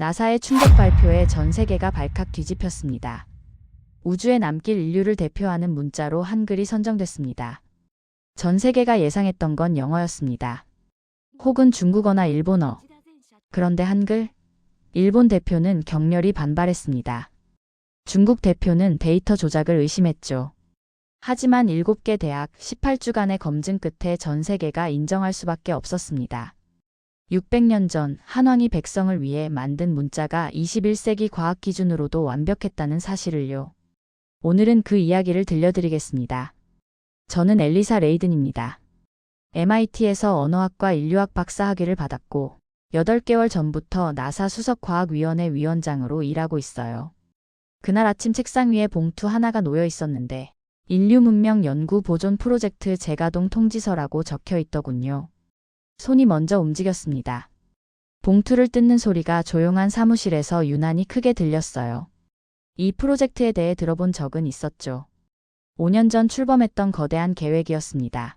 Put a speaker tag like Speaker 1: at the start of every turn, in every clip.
Speaker 1: 나사의 충격 발표에 전 세계가 발칵 뒤집혔습니다. 우주에 남길 인류를 대표하는 문자로 한글이 선정됐습니다. 전 세계가 예상했던 건 영어였습니다. 혹은 중국어나 일본어. 그런데 한글? 일본 대표는 격렬히 반발했습니다. 중국 대표는 데이터 조작을 의심했죠. 하지만 7개 대학 18주간의 검증 끝에 전 세계가 인정할 수밖에 없었습니다. 600년 전 한왕이 백성을 위해 만든 문자가 21세기 과학 기준으로도 완벽했다는 사실을요. 오늘은 그 이야기를 들려드리겠습니다. 저는 엘리사 레이든입니다. MIT에서 언어학과 인류학 박사학위를 받았고 8개월 전부터 나사 수석과학위원회 위원장으로 일하고 있어요. 그날 아침 책상 위에 봉투 하나가 놓여 있었는데 인류 문명 연구 보존 프로젝트 재가동 통지서라고 적혀 있더군요. 손이 먼저 움직였습니다. 봉투를 뜯는 소리가 조용한 사무실에서 유난히 크게 들렸어요. 이 프로젝트에 대해 들어본 적은 있었죠. 5년 전 출범했던 거대한 계획이었습니다.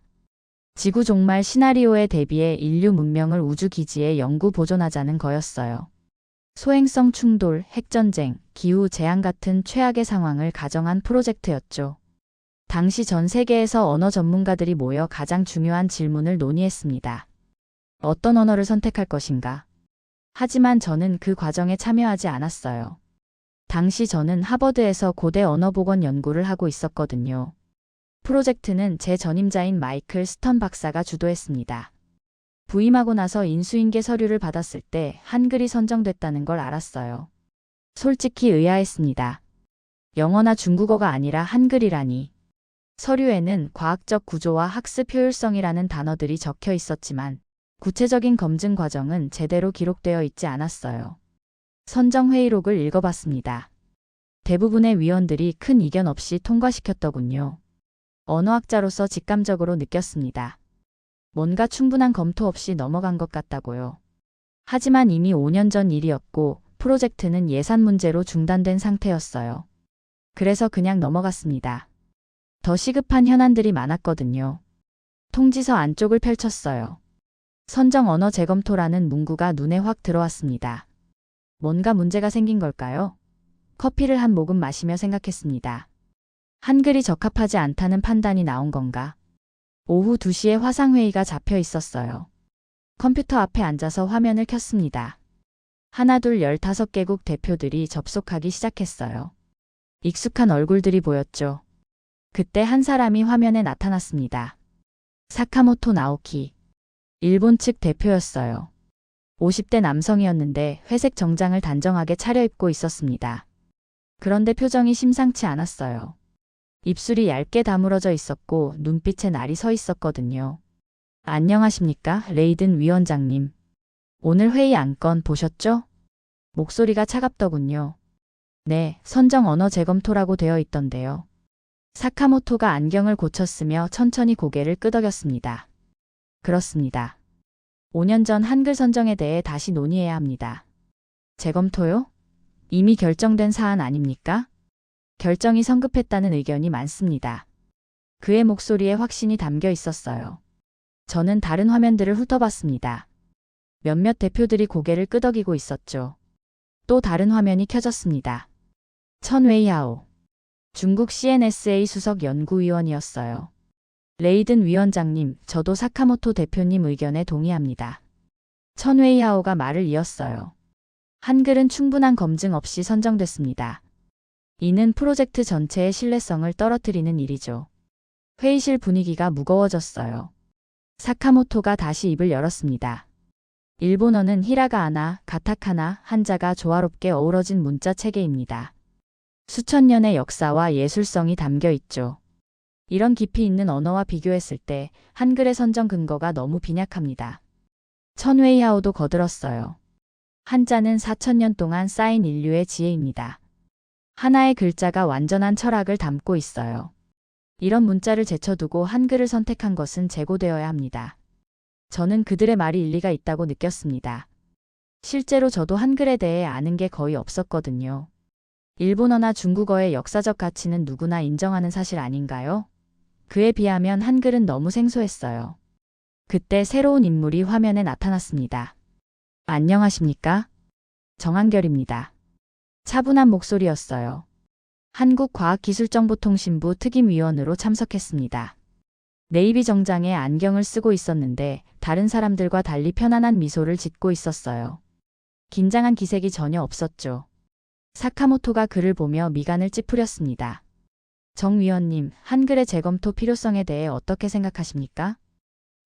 Speaker 1: 지구 종말 시나리오에 대비해 인류 문명을 우주기지에 영구 보존하자는 거였어요. 소행성 충돌, 핵전쟁, 기후 재앙 같은 최악의 상황을 가정한 프로젝트였죠. 당시 전 세계에서 언어 전문가들이 모여 가장 중요한 질문을 논의했습니다. 어떤 언어를 선택할 것인가? 하지만 저는 그 과정에 참여하지 않았어요. 당시 저는 하버드에서 고대 언어복원 연구를 하고 있었거든요. 프로젝트는 제 전임자인 마이클 스턴 박사가 주도했습니다. 부임하고 나서 인수인계 서류를 받았을 때 한글이 선정됐다는 걸 알았어요. 솔직히 의아했습니다. 영어나 중국어가 아니라 한글이라니. 서류에는 과학적 구조와 학습 효율성이라는 단어들이 적혀 있었지만 구체적인 검증 과정은 제대로 기록되어 있지 않았어요. 선정 회의록을 읽어봤습니다. 대부분의 위원들이 큰 이견 없이 통과시켰더군요. 언어학자로서 직감적으로 느꼈습니다. 뭔가 충분한 검토 없이 넘어간 것 같다고요. 하지만 이미 5년 전 일이었고 프로젝트는 예산 문제로 중단된 상태였어요. 그래서 그냥 넘어갔습니다. 더 시급한 현안들이 많았거든요. 통지서 안쪽을 펼쳤어요. 선정 언어 재검토라는 문구가 눈에 확 들어왔습니다. 뭔가 문제가 생긴 걸까요? 커피를 한 모금 마시며 생각했습니다. 한글이 적합하지 않다는 판단이 나온 건가? 오후 2시에 화상회의가 잡혀 있었어요. 컴퓨터 앞에 앉아서 화면을 켰습니다. 하나둘 15개국 대표들이 접속하기 시작했어요. 익숙한 얼굴들이 보였죠. 그때 한 사람이 화면에 나타났습니다. 사카모토 나오키. 일본 측 대표였어요. 50대 남성이었는데 회색 정장을 단정하게 차려입고 있었습니다. 그런데 표정이 심상치 않았어요. 입술이 얇게 다물어져 있었고 눈빛에 날이 서 있었거든요. 안녕하십니까, 레이든 위원장님. 오늘 회의 안건 보셨죠? 목소리가 차갑더군요. 네, 선정 언어 재검토라고 되어 있던데요. 사카모토가 안경을 고쳤으며 천천히 고개를 끄덕였습니다. 그렇습니다. 5년 전 한글 선정에 대해 다시 논의해야 합니다. 재검토요? 이미 결정된 사안 아닙니까? 결정이 성급했다는 의견이 많습니다. 그의 목소리에 확신이 담겨 있었어요. 저는 다른 화면들을 훑어봤습니다. 몇몇 대표들이 고개를 끄덕이고 있었죠. 또 다른 화면이 켜졌습니다. 천 웨이하오. 중국 CNSA 수석 연구위원이었어요. 레이든 위원장님, 저도 사카모토 대표님 의견에 동의합니다. 천 웨이하오가 말을 이었어요. 한글은 충분한 검증 없이 선정됐습니다. 이는 프로젝트 전체의 신뢰성을 떨어뜨리는 일이죠. 회의실 분위기가 무거워졌어요. 사카모토가 다시 입을 열었습니다. 일본어는 히라가나, 가타카나, 한자가 조화롭게 어우러진 문자 체계입니다. 수천 년의 역사와 예술성이 담겨 있죠. 이런 깊이 있는 언어와 비교했을 때 한글의 선정 근거가 너무 빈약합니다. 천웨이하오도 거들었어요. 한자는 4,000년 동안 쌓인 인류의 지혜입니다. 하나의 글자가 완전한 철학을 담고 있어요. 이런 문자를 제쳐두고 한글을 선택한 것은 재고되어야 합니다. 저는 그들의 말이 일리가 있다고 느꼈습니다. 실제로 저도 한글에 대해 아는 게 거의 없었거든요. 일본어나 중국어의 역사적 가치는 누구나 인정하는 사실 아닌가요? 그에 비하면 한글은 너무 생소했어요. 그때 새로운 인물이 화면에 나타났습니다. 안녕하십니까? 정한결입니다. 차분한 목소리였어요. 한국과학기술정보통신부 특임위원으로 참석했습니다. 네이비 정장에 안경을 쓰고 있었는데 다른 사람들과 달리 편안한 미소를 짓고 있었어요. 긴장한 기색이 전혀 없었죠. 사카모토가 그를 보며 미간을 찌푸렸습니다. 정 위원님, 한글의 재검토 필요성에 대해 어떻게 생각하십니까?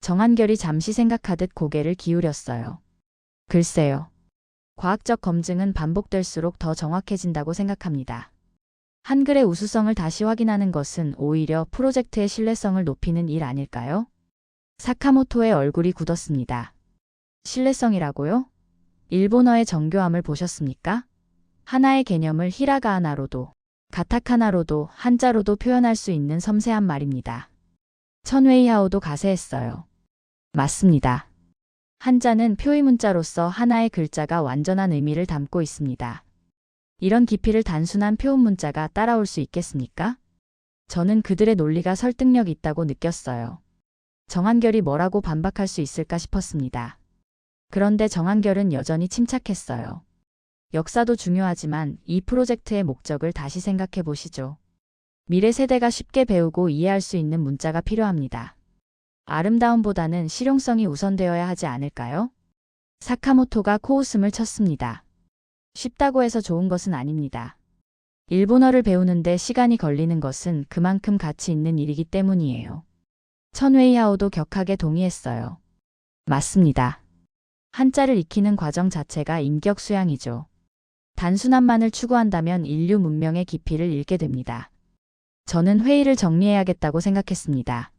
Speaker 1: 정한결이 잠시 생각하듯 고개를 기울였어요. 글쎄요. 과학적 검증은 반복될수록 더 정확해진다고 생각합니다. 한글의 우수성을 다시 확인하는 것은 오히려 프로젝트의 신뢰성을 높이는 일 아닐까요? 사카모토의 얼굴이 굳었습니다. 신뢰성이라고요? 일본어의 정교함을 보셨습니까? 하나의 개념을 히라가나로도, 가타카나로도, 한자로도 표현할 수 있는 섬세한 말입니다. 천웨이하오도 가세했어요. 맞습니다. 한자는 표의 문자로서 하나의 글자가 완전한 의미를 담고 있습니다. 이런 깊이를 단순한 표음 문자가 따라올 수 있겠습니까? 저는 그들의 논리가 설득력 있다고 느꼈어요. 정한결이 뭐라고 반박할 수 있을까 싶었습니다. 그런데 정한결은 여전히 침착했어요. 역사도 중요하지만 이 프로젝트의 목적을 다시 생각해 보시죠. 미래 세대가 쉽게 배우고 이해할 수 있는 문자가 필요합니다. 아름다움보다는 실용성이 우선되어야 하지 않을까요? 사카모토가 코웃음을 쳤습니다. 쉽다고 해서 좋은 것은 아닙니다. 일본어를 배우는데 시간이 걸리는 것은 그만큼 가치 있는 일이기 때문이에요. 천웨이하오도 격하게 동의했어요. 맞습니다. 한자를 익히는 과정 자체가 인격 수양이죠. 단순함만을 추구한다면 인류 문명의 깊이를 잃게 됩니다. 저는 회의를 정리해야겠다고 생각했습니다.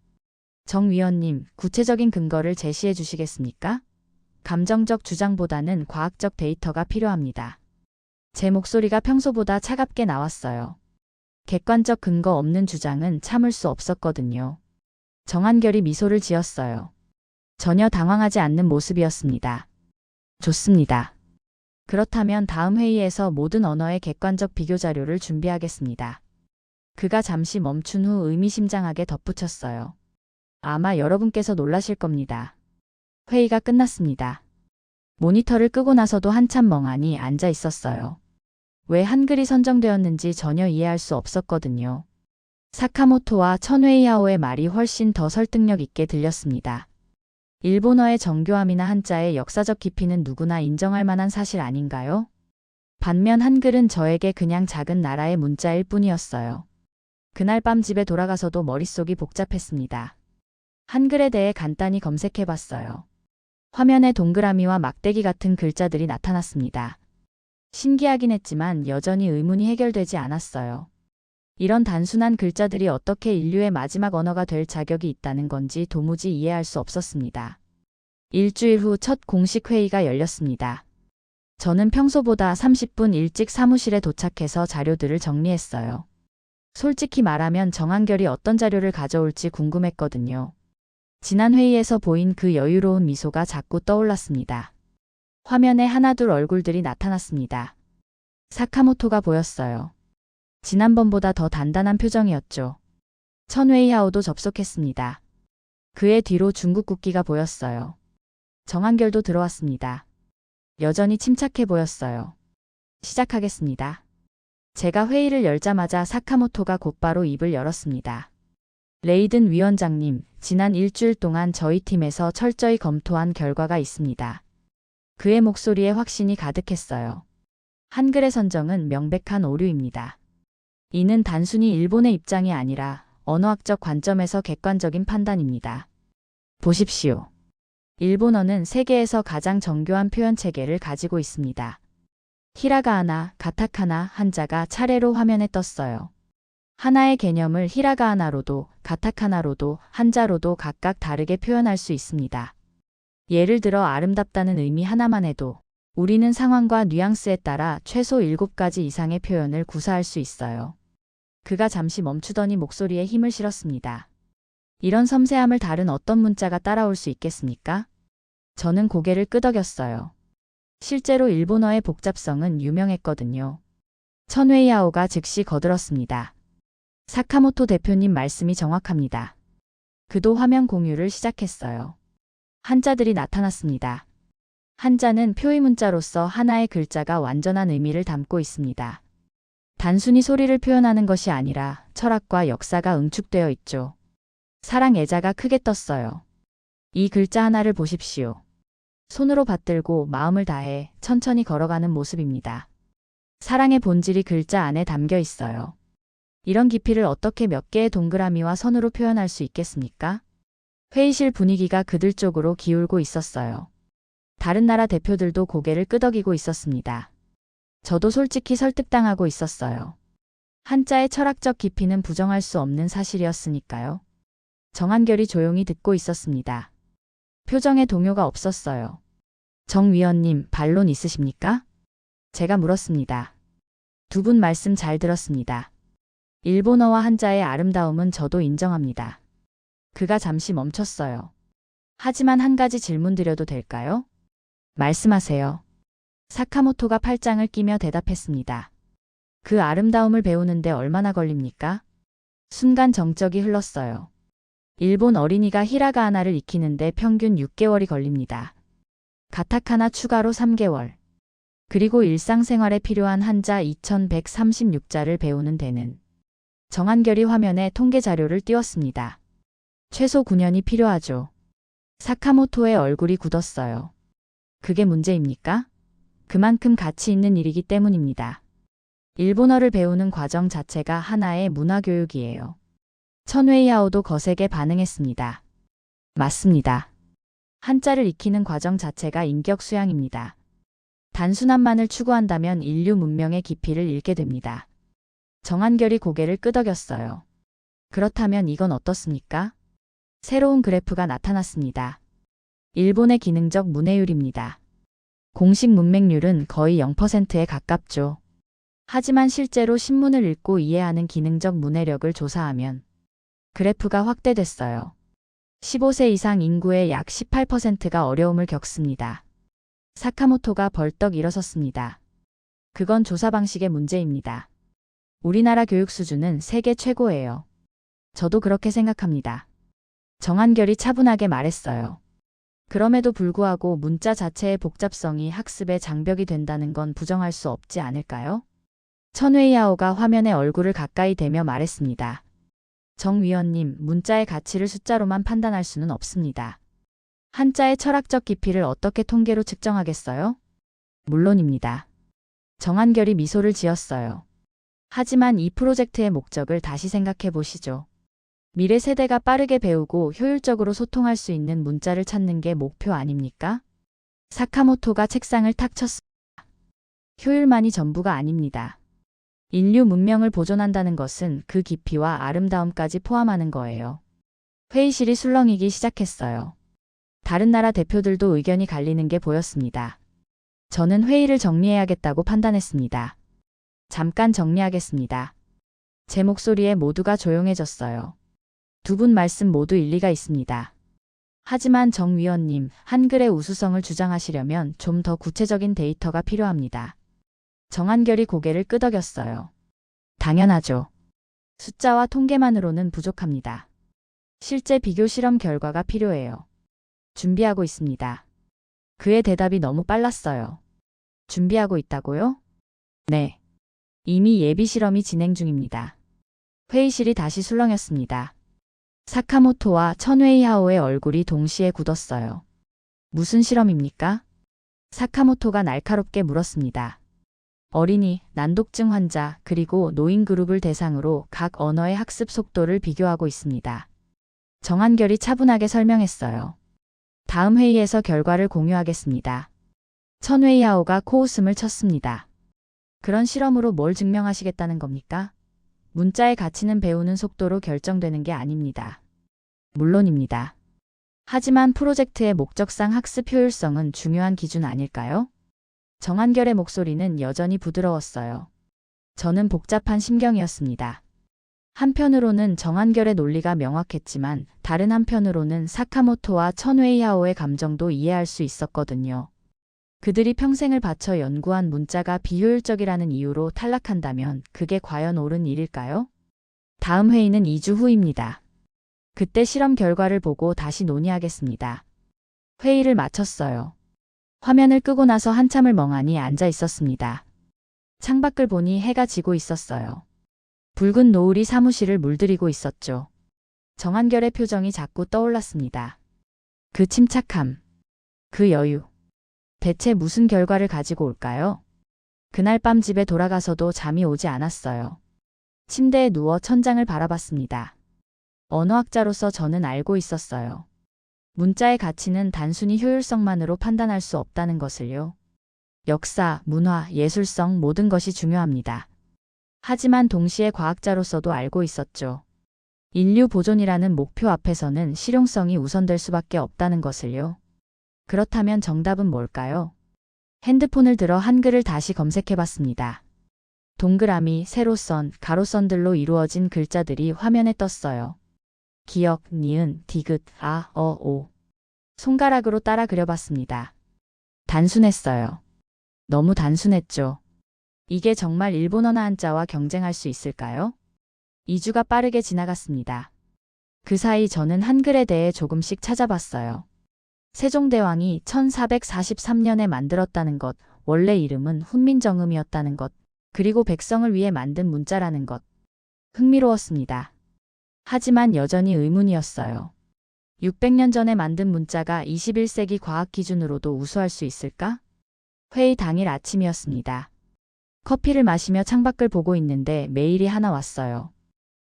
Speaker 1: 정 위원님, 구체적인 근거를 제시해 주시겠습니까? 감정적 주장보다는 과학적 데이터가 필요합니다. 제 목소리가 평소보다 차갑게 나왔어요. 객관적 근거 없는 주장은 참을 수 없었거든요. 정한결이 미소를 지었어요. 전혀 당황하지 않는 모습이었습니다. 좋습니다. 그렇다면 다음 회의에서 모든 언어의 객관적 비교 자료를 준비하겠습니다. 그가 잠시 멈춘 후 의미심장하게 덧붙였어요. 아마 여러분께서 놀라실 겁니다. 회의가 끝났습니다. 모니터를 끄고 나서도 한참 멍하니 앉아 있었어요. 왜 한글이 선정되었는지 전혀 이해할 수 없었거든요. 사카모토와 천웨이하오의 말이 훨씬 더 설득력 있게 들렸습니다. 일본어의 정교함이나 한자의 역사적 깊이는 누구나 인정할 만한 사실 아닌가요? 반면 한글은 저에게 그냥 작은 나라의 문자일 뿐이었어요. 그날 밤 집에 돌아가서도 머릿속이 복잡했습니다. 한글에 대해 간단히 검색해봤어요. 화면에 동그라미와 막대기 같은 글자들이 나타났습니다. 신기하긴 했지만 여전히 의문이 해결되지 않았어요. 이런 단순한 글자들이 어떻게 인류의 마지막 언어가 될 자격이 있다는 건지 도무지 이해할 수 없었습니다. 일주일 후 첫 공식 회의가 열렸습니다. 저는 평소보다 30분 일찍 사무실에 도착해서 자료들을 정리했어요. 솔직히 말하면 정한결이 어떤 자료를 가져올지 궁금했거든요. 지난 회의에서 보인 그 여유로운 미소가 자꾸 떠올랐습니다. 화면에 하나둘 얼굴들이 나타났습니다. 사카모토가 보였어요. 지난번보다 더 단단한 표정이었죠. 천웨이하오도 접속했습니다. 그의 뒤로 중국 국기가 보였어요. 정한결도 들어왔습니다. 여전히 침착해 보였어요. 시작하겠습니다. 제가 회의를 열자마자 사카모토가 곧바로 입을 열었습니다. 레이든 위원장님, 지난 일주일 동안 저희 팀에서 철저히 검토한 결과가 있습니다. 그의 목소리에 확신이 가득했어요. 한글의 선정은 명백한 오류입니다. 이는 단순히 일본의 입장이 아니라 언어학적 관점에서 객관적인 판단입니다. 보십시오. 일본어는 세계에서 가장 정교한 표현 체계를 가지고 있습니다. 히라가나, 가타카나, 한자가 차례로 화면에 떴어요. 하나의 개념을 히라가나로도, 가타카나로도, 한자로도 각각 다르게 표현할 수 있습니다. 예를 들어 아름답다는 의미 하나만 해도 우리는 상황과 뉘앙스에 따라 최소 7가지 이상의 표현을 구사할 수 있어요. 그가 잠시 멈추더니 목소리에 힘을 실었습니다. 이런 섬세함을 다른 어떤 문자가 따라올 수 있겠습니까? 저는 고개를 끄덕였어요. 실제로 일본어의 복잡성은 유명했거든요. 천웨이하오가 즉시 거들었습니다. 사카모토 대표님 말씀이 정확합니다. 그도 화면 공유를 시작했어요. 한자들이 나타났습니다. 한자는 표의 문자로서 하나의 글자가 완전한 의미를 담고 있습니다. 단순히 소리를 표현하는 것이 아니라 철학과 역사가 응축되어 있죠. 사랑 애자가 크게 떴어요. 이 글자 하나를 보십시오. 손으로 받들고 마음을 다해 천천히 걸어가는 모습입니다. 사랑의 본질이 글자 안에 담겨 있어요. 이런 깊이를 어떻게 몇 개의 동그라미와 선으로 표현할 수 있겠습니까? 회의실 분위기가 그들 쪽으로 기울고 있었어요. 다른 나라 대표들도 고개를 끄덕이고 있었습니다. 저도 솔직히 설득당하고 있었어요. 한자의 철학적 깊이는 부정할 수 없는 사실이었으니까요. 정한결이 조용히 듣고 있었습니다. 표정에 동요가 없었어요. 정 위원님, 반론 있으십니까? 제가 물었습니다. 두 분 말씀 잘 들었습니다. 일본어와 한자의 아름다움은 저도 인정합니다. 그가 잠시 멈췄어요. 하지만 한 가지 질문 드려도 될까요? 말씀하세요. 사카모토가 팔짱을 끼며 대답했습니다. 그 아름다움을 배우는데 얼마나 걸립니까? 순간 정적이 흘렀어요. 일본 어린이가 히라가나를 익히는데 평균 6개월이 걸립니다. 가타카나 추가로 3개월. 그리고 일상생활에 필요한 한자 2136자를 배우는 데는 정한결이 화면에 통계 자료를 띄웠습니다. 최소 9년이 필요하죠. 사카모토의 얼굴이 굳었어요. 그게 문제입니까? 그만큼 가치 있는 일이기 때문입니다. 일본어를 배우는 과정 자체가 하나의 문화교육이에요. 천웨이하오도 거세게 반응했습니다. 맞습니다. 한자를 익히는 과정 자체가 인격 수양입니다. 단순함만을 추구한다면 인류 문명의 깊이를 잃게 됩니다. 정한결이 고개를 끄덕였어요. 그렇다면 이건 어떻습니까? 새로운 그래프가 나타났습니다. 일본의 기능적 문해율입니다. 공식 문맹률은 거의 0%에 가깝죠. 하지만 실제로 신문을 읽고 이해하는 기능적 문해력을 조사하면 그래프가 확대됐어요. 15세 이상 인구의 약 18%가 어려움을 겪습니다. 사카모토가 벌떡 일어섰습니다. 그건 조사 방식의 문제입니다. 우리나라 교육 수준은 세계 최고예요. 저도 그렇게 생각합니다. 정한결이 차분하게 말했어요. 그럼에도 불구하고 문자 자체의 복잡성이 학습의 장벽이 된다는 건 부정할 수 없지 않을까요? 천웨이하오가 화면에 얼굴을 가까이 대며 말했습니다. 정 위원님, 문자의 가치를 숫자로만 판단할 수는 없습니다. 한자의 철학적 깊이를 어떻게 통계로 측정하겠어요? 물론입니다. 정한결이 미소를 지었어요. 하지만 이 프로젝트의 목적을 다시 생각해 보시죠. 미래 세대가 빠르게 배우고 효율적으로 소통할 수 있는 문자를 찾는 게 목표 아닙니까? 사카모토가 책상을 탁 쳤습니다. 효율만이 전부가 아닙니다. 인류 문명을 보존한다는 것은 그 깊이와 아름다움까지 포함하는 거예요. 회의실이 술렁이기 시작했어요. 다른 나라 대표들도 의견이 갈리는 게 보였습니다. 저는 회의를 정리해야겠다고 판단했습니다. 잠깐 정리하겠습니다. 제 목소리에 모두가 조용해졌어요. 두 분 말씀 모두 일리가 있습니다. 하지만 정 위원님, 한글의 우수성을 주장하시려면 좀 더 구체적인 데이터가 필요합니다. 정한결이 고개를 끄덕였어요. 당연하죠. 숫자와 통계만으로는 부족합니다. 실제 비교 실험 결과가 필요해요. 준비하고 있습니다. 그의 대답이 너무 빨랐어요. 준비하고 있다고요? 네. 이미 예비 실험이 진행 중입니다. 회의실이 다시 술렁였습니다. 사카모토와 천웨이하오의 얼굴이 동시에 굳었어요. 무슨 실험입니까? 사카모토가 날카롭게 물었습니다. 어린이, 난독증 환자, 그리고 노인 그룹을 대상으로 각 언어의 학습 속도를 비교하고 있습니다. 정한결이 차분하게 설명했어요. 다음 회의에서 결과를 공유하겠습니다. 천웨이하오가 코웃음을 쳤습니다. 그런 실험으로 뭘 증명하시겠다는 겁니까? 문자의 가치는 배우는 속도로 결정되는 게 아닙니다. 물론입니다. 하지만 프로젝트의 목적상 학습 효율성은 중요한 기준 아닐까요? 정한결의 목소리는 여전히 부드러웠어요. 저는 복잡한 심경이었습니다. 한편으로는 정한결의 논리가 명확했지만 다른 한편으로는 사카모토와 천웨이하오의 감정도 이해할 수 있었거든요. 그들이 평생을 바쳐 연구한 문자가 비효율적이라는 이유로 탈락한다면 그게 과연 옳은 일일까요? 다음 회의는 2주 후입니다. 그때 실험 결과를 보고 다시 논의하겠습니다. 회의를 마쳤어요. 화면을 끄고 나서 한참을 멍하니 앉아 있었습니다. 창밖을 보니 해가 지고 있었어요. 붉은 노을이 사무실을 물들이고 있었죠. 정한결의 표정이 자꾸 떠올랐습니다. 그 침착함, 그 여유. 대체 무슨 결과를 가지고 올까요? 그날 밤 집에 돌아가서도 잠이 오지 않았어요. 침대에 누워 천장을 바라봤습니다. 언어학자로서 저는 알고 있었어요. 문자의 가치는 단순히 효율성만으로 판단할 수 없다는 것을요. 역사, 문화, 예술성 모든 것이 중요합니다. 하지만 동시에 과학자로서도 알고 있었죠. 인류 보존이라는 목표 앞에서는 실용성이 우선될 수밖에 없다는 것을요. 그렇다면 정답은 뭘까요? 핸드폰을 들어 한글을 다시 검색해봤습니다. 동그라미, 세로선, 가로선들로 이루어진 글자들이 화면에 떴어요. 기역, 니은, 디귿, 아, 어, 오. 손가락으로 따라 그려봤습니다. 단순했어요. 너무 단순했죠. 이게 정말 일본어나 한자와 경쟁할 수 있을까요? 2주가 빠르게 지나갔습니다. 그 사이 저는 한글에 대해 조금씩 찾아봤어요. 세종대왕이 1443년에 만들었다는 것, 원래 이름은 훈민정음이었다는 것, 그리고 백성을 위해 만든 문자라는 것. 흥미로웠습니다. 하지만 여전히 의문이었어요. 600년 전에 만든 문자가 21세기 과학 기준으로도 우수할 수 있을까? 회의 당일 아침이었습니다. 커피를 마시며 창밖을 보고 있는데 메일이 하나 왔어요.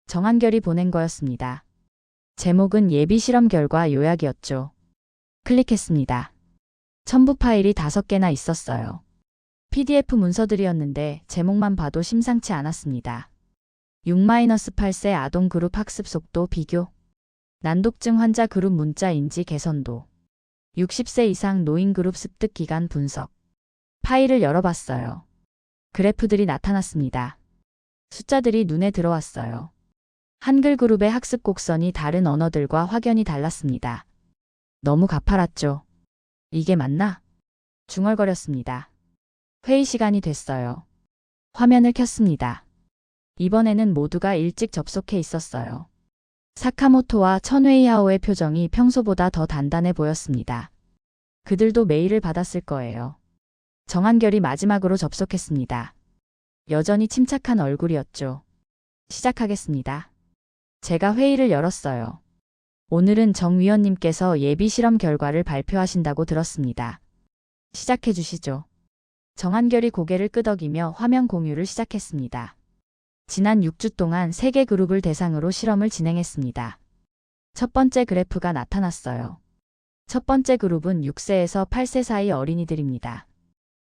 Speaker 1: 정한결이 보낸 거였습니다. 제목은 예비 실험 결과 요약이었죠. 클릭했습니다. 첨부 파일이 5개나 있었어요. PDF 문서들이었는데 제목만 봐도 심상치 않았습니다. 6-8세 아동 그룹 학습 속도 비교. 난독증 환자 그룹 문자 인지 개선도. 60세 이상 노인 그룹 습득 기간 분석. 파일을 열어봤어요. 그래프들이 나타났습니다. 숫자들이 눈에 들어왔어요. 한글 그룹의 학습 곡선이 다른 언어들과 확연히 달랐습니다. 너무 가파랐죠. 이게 맞나? 중얼거렸습니다. 회의 시간이 됐어요. 화면을 켰습니다. 이번에는 모두가 일찍 접속해 있었어요. 사카모토와 천웨이하오의 표정이 평소보다 더 단단해 보였습니다. 그들도 메일을 받았을 거예요. 정한결이 마지막으로 접속했습니다. 여전히 침착한 얼굴이었죠. 시작하겠습니다. 제가 회의를 열었어요. 오늘은 정 위원님께서 예비 실험 결과를 발표하신다고 들었습니다. 시작해 주시죠. 정한결이 고개를 끄덕이며 화면 공유를 시작했습니다. 지난 6주 동안 3개 그룹을 대상으로 실험을 진행했습니다. 첫 번째 그래프가 나타났어요. 첫 번째 그룹은 6세에서 8세 사이 어린이들입니다.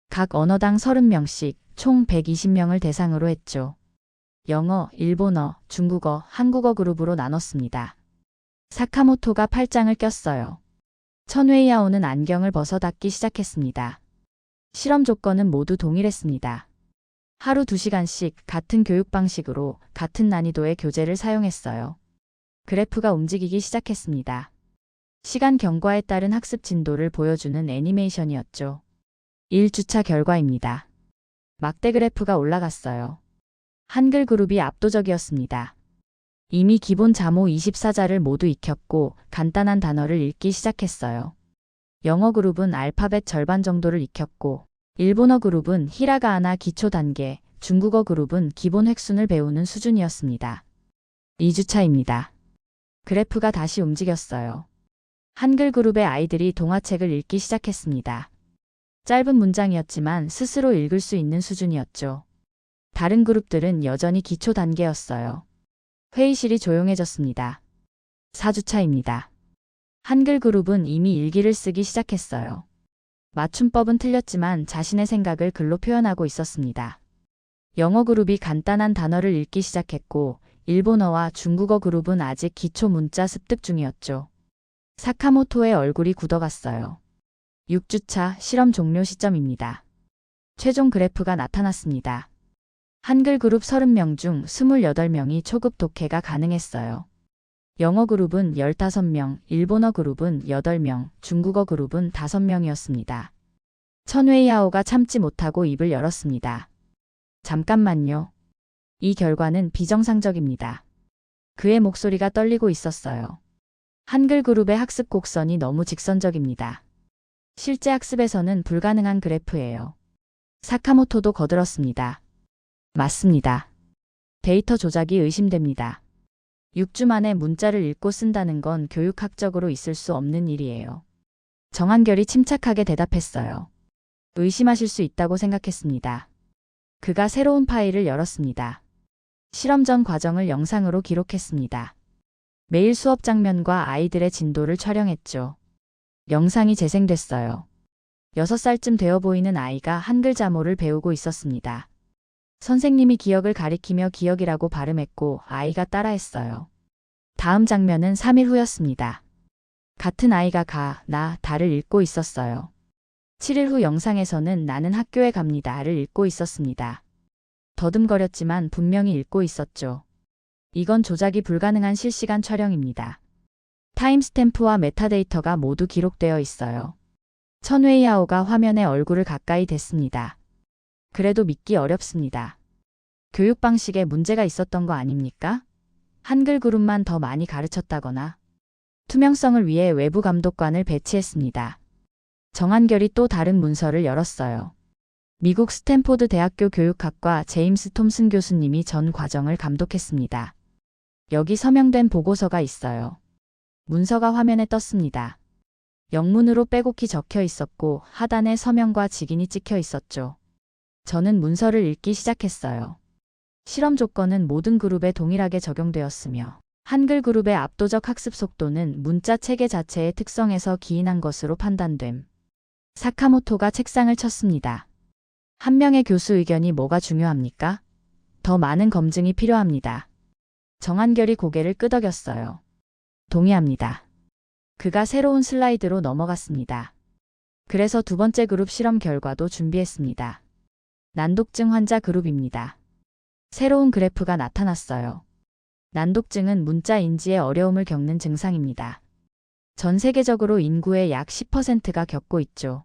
Speaker 1: 각 언어당 30명씩 총 120명을 대상으로 했죠. 영어, 일본어, 중국어, 한국어 그룹으로 나눴습니다. 사카모토가 팔짱을 꼈어요. 천웨이하오는 안경을 벗어 닦기 시작했습니다. 실험 조건은 모두 동일했습니다. 하루 2시간씩 같은 교육 방식으로 같은 난이도의 교재를 사용했어요. 그래프가 움직이기 시작했습니다. 시간 경과에 따른 학습 진도를 보여주는 애니메이션이었죠. 1주차 결과입니다. 막대 그래프가 올라갔어요. 한글 그룹이 압도적이었습니다. 이미 기본 자모 24자를 모두 익혔고 간단한 단어를 읽기 시작했어요. 영어 그룹은 알파벳 절반 정도를 익혔고 일본어 그룹은 히라가나 기초 단계, 중국어 그룹은 기본 획순을 배우는 수준이었습니다. 2주차입니다. 그래프가 다시 움직였어요. 한글 그룹의 아이들이 동화책을 읽기 시작했습니다. 짧은 문장이었지만 스스로 읽을 수 있는 수준이었죠. 다른 그룹들은 여전히 기초 단계였어요. 회의실이 조용해졌습니다. 4주차입니다. 한글 그룹은 이미 일기를 쓰기 시작했어요. 맞춤법은 틀렸지만 자신의 생각을 글로 표현하고 있었습니다. 영어 그룹이 간단한 단어를 읽기 시작했고 일본어와 중국어 그룹은 아직 기초 문자 습득 중이었죠. 사카모토의 얼굴이 굳어갔어요. 6주차 실험 종료 시점입니다. 최종 그래프가 나타났습니다. 한글 그룹 30명 중 28명이 초급 독해가 가능했어요. 영어 그룹은 15명, 일본어 그룹은 8명, 중국어 그룹은 5명이었습니다. 천웨이하오가 참지 못하고 입을 열었습니다. 잠깐만요. 이 결과는 비정상적입니다. 그의 목소리가 떨리고 있었어요. 한글 그룹의 학습 곡선이 너무 직선적입니다. 실제 학습에서는 불가능한 그래프예요. 사카모토도 거들었습니다. 맞습니다. 데이터 조작이 의심됩니다. 6주 만에 문자를 읽고 쓴다는 건 교육학적으로 있을 수 없는 일이에요. 정한결이 침착하게 대답했어요. 의심하실 수 있다고 생각했습니다. 그가 새로운 파일을 열었습니다. 실험 전 과정을 영상으로 기록했습니다. 매일 수업 장면과 아이들의 진도를 촬영했죠. 영상이 재생됐어요. 6살쯤 되어 보이는 아이가 한글 자모를 배우고 있었습니다. 선생님이 기억을 가리키며 기억이라고 발음했고 아이가 따라했어요. 다음 장면은 3일 후였습니다. 같은 아이가 가, 나, 다를 읽고 있었어요. 7일 후 영상에서는 나는 학교에 갑니다를 읽고 있었습니다. 더듬거렸지만 분명히 읽고 있었죠. 이건 조작이 불가능한 실시간 촬영입니다. 타임스탬프와 메타데이터가 모두 기록되어 있어요. 천웨이하오가 화면에 얼굴을 가까이 댔습니다. 그래도 믿기 어렵습니다. 교육 방식에 문제가 있었던 거 아닙니까? 한글 그룹만 더 많이 가르쳤다거나 투명성을 위해 외부 감독관을 배치했습니다. 정한결이 또 다른 문서를 열었어요. 미국 스탠포드 대학교 교육학과 제임스 톰슨 교수님이 전 과정을 감독했습니다. 여기 서명된 보고서가 있어요. 문서가 화면에 떴습니다. 영문으로 빼곡히 적혀 있었고 하단에 서명과 직인이 찍혀 있었죠. 저는 문서를 읽기 시작했어요. 실험 조건은 모든 그룹에 동일하게 적용되었으며 한글 그룹의 압도적 학습 속도는 문자 체계 자체의 특성에서 기인한 것으로 판단됨. 사카모토가 책상을 쳤습니다. 한 명의 교수 의견이 뭐가 중요합니까? 더 많은 검증이 필요합니다. 정한결이 고개를 끄덕였어요. 동의합니다. 그가 새로운 슬라이드로 넘어갔습니다. 그래서 두 번째 그룹 실험 결과도 준비했습니다. 난독증 환자 그룹입니다. 새로운 그래프가 나타났어요. 난독증은 문자 인지에 어려움을 겪는 증상입니다. 전 세계적으로 인구의 약 10%가 겪고 있죠.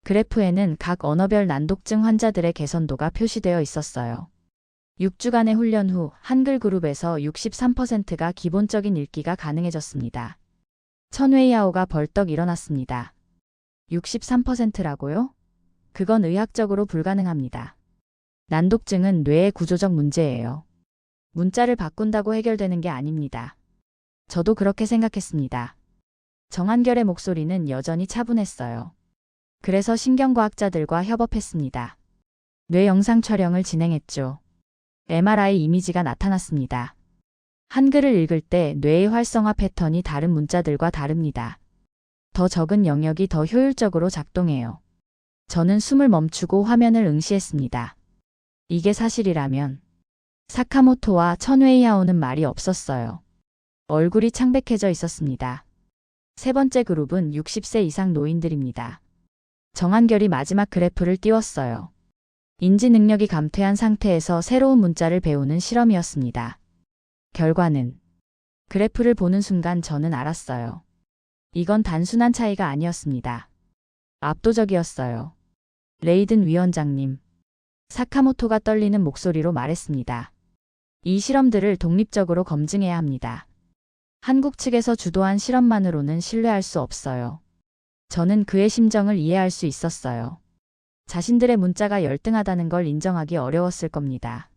Speaker 1: 그래프에는 각 언어별 난독증 환자들의 개선도가 표시되어 있었어요. 6주간의 훈련 후 한글 그룹에서 63%가 기본적인 읽기가 가능해졌습니다. 천웨이하오가 벌떡 일어났습니다. 63%라고요? 그건 의학적으로 불가능합니다. 난독증은 뇌의 구조적 문제예요. 문자를 바꾼다고 해결되는 게 아닙니다. 저도 그렇게 생각했습니다. 정한결의 목소리는 여전히 차분했어요. 그래서 신경과학자들과 협업했습니다. 뇌 영상 촬영을 진행했죠. MRI 이미지가 나타났습니다. 한글을 읽을 때 뇌의 활성화 패턴이 다른 문자들과 다릅니다. 더 적은 영역이 더 효율적으로 작동해요. 저는 숨을 멈추고 화면을 응시했습니다. 이게 사실이라면 사카모토와 천웨이하오는 말이 없었어요. 얼굴이 창백해져 있었습니다. 세 번째 그룹은 60세 이상 노인들입니다. 정한결이 마지막 그래프를 띄웠어요. 인지 능력이 감퇴한 상태에서 새로운 문자를 배우는 실험이었습니다. 결과는 그래프를 보는 순간 저는 알았어요. 이건 단순한 차이가 아니었습니다. 압도적이었어요. 레이든 위원장님. 사카모토가 떨리는 목소리로 말했습니다. 이 실험들을 독립적으로 검증해야 합니다. 한국 측에서 주도한 실험만으로는 신뢰할 수 없어요. 저는 그의 심정을 이해할 수 있었어요. 자신들의 문자가 열등하다는 걸 인정하기 어려웠을 겁니다.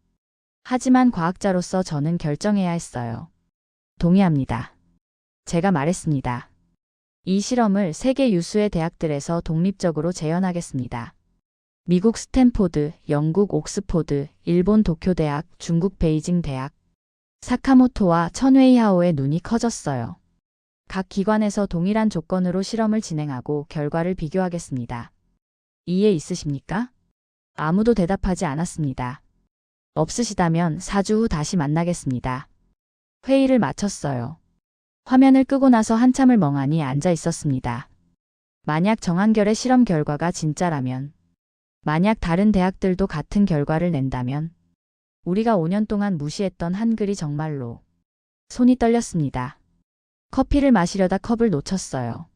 Speaker 1: 하지만 과학자로서 저는 결정해야 했어요. 동의합니다. 제가 말했습니다. 이 실험을 세계 유수의 대학들에서 독립적으로 재현하겠습니다. 미국 스탠포드, 영국 옥스포드, 일본 도쿄대학, 중국 베이징 대학. 사카모토와 천웨이하오의 눈이 커졌어요. 각 기관에서 동일한 조건으로 실험을 진행하고 결과를 비교하겠습니다. 이해 있으십니까? 아무도 대답하지 않았습니다. 없으시다면 4주 후 다시 만나겠습니다. 회의를 마쳤어요. 화면을 끄고 나서 한참을 멍하니 앉아 있었습니다. 만약 정한결의 실험 결과가 진짜라면, 만약 다른 대학들도 같은 결과를 낸다면, 우리가 5년 동안 무시했던 한글이 정말로. 손이 떨렸습니다. 커피를 마시려다 컵을 놓쳤어요.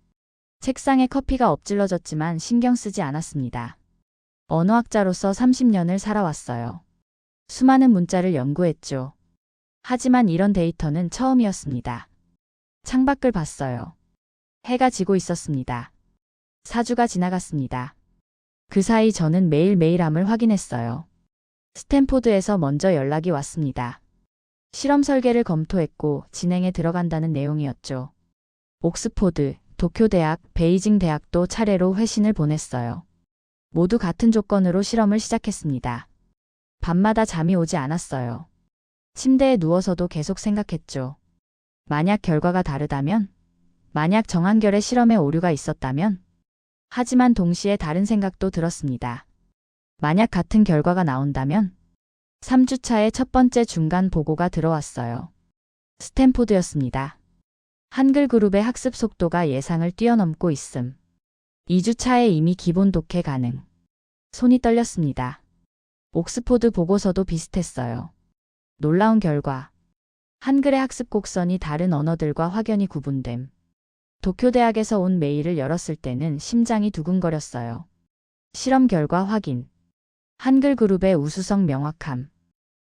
Speaker 1: 책상에 커피가 엎질러졌지만 신경 쓰지 않았습니다. 언어학자로서 30년을 살아왔어요. 수많은 문자를 연구했죠. 하지만 이런 데이터는 처음이었습니다. 창밖을 봤어요. 해가 지고 있었습니다. 4주가 지나갔습니다. 그 사이 저는 매일 함을 확인했어요. 스탠포드에서 먼저 연락이 왔습니다. 실험 설계를 검토했고 진행에 들어간다는 내용이었죠. 옥스포드, 도쿄대학, 베이징 대학도 차례로 회신을 보냈어요. 모두 같은 조건으로 실험을 시작했습니다. 밤마다 잠이 오지 않았어요. 침대에 누워서도 계속 생각했죠. 만약 결과가 다르다면? 만약 정한결의 실험에 오류가 있었다면? 하지만 동시에 다른 생각도 들었습니다. 만약 같은 결과가 나온다면? 3주차의 첫 번째 중간 보고가 들어왔어요. 스탠포드였습니다. 한글 그룹의 학습 속도가 예상을 뛰어넘고 있음. 2주차에 이미 기본 독해 가능. 손이 떨렸습니다. 옥스포드 보고서도 비슷했어요. 놀라운 결과. 한글의 학습 곡선이 다른 언어들과 확연히 구분됨. 도쿄대학에서 온 메일을 열었을 때는 심장이 두근거렸어요. 실험 결과 확인. 한글 그룹의 우수성 명확함.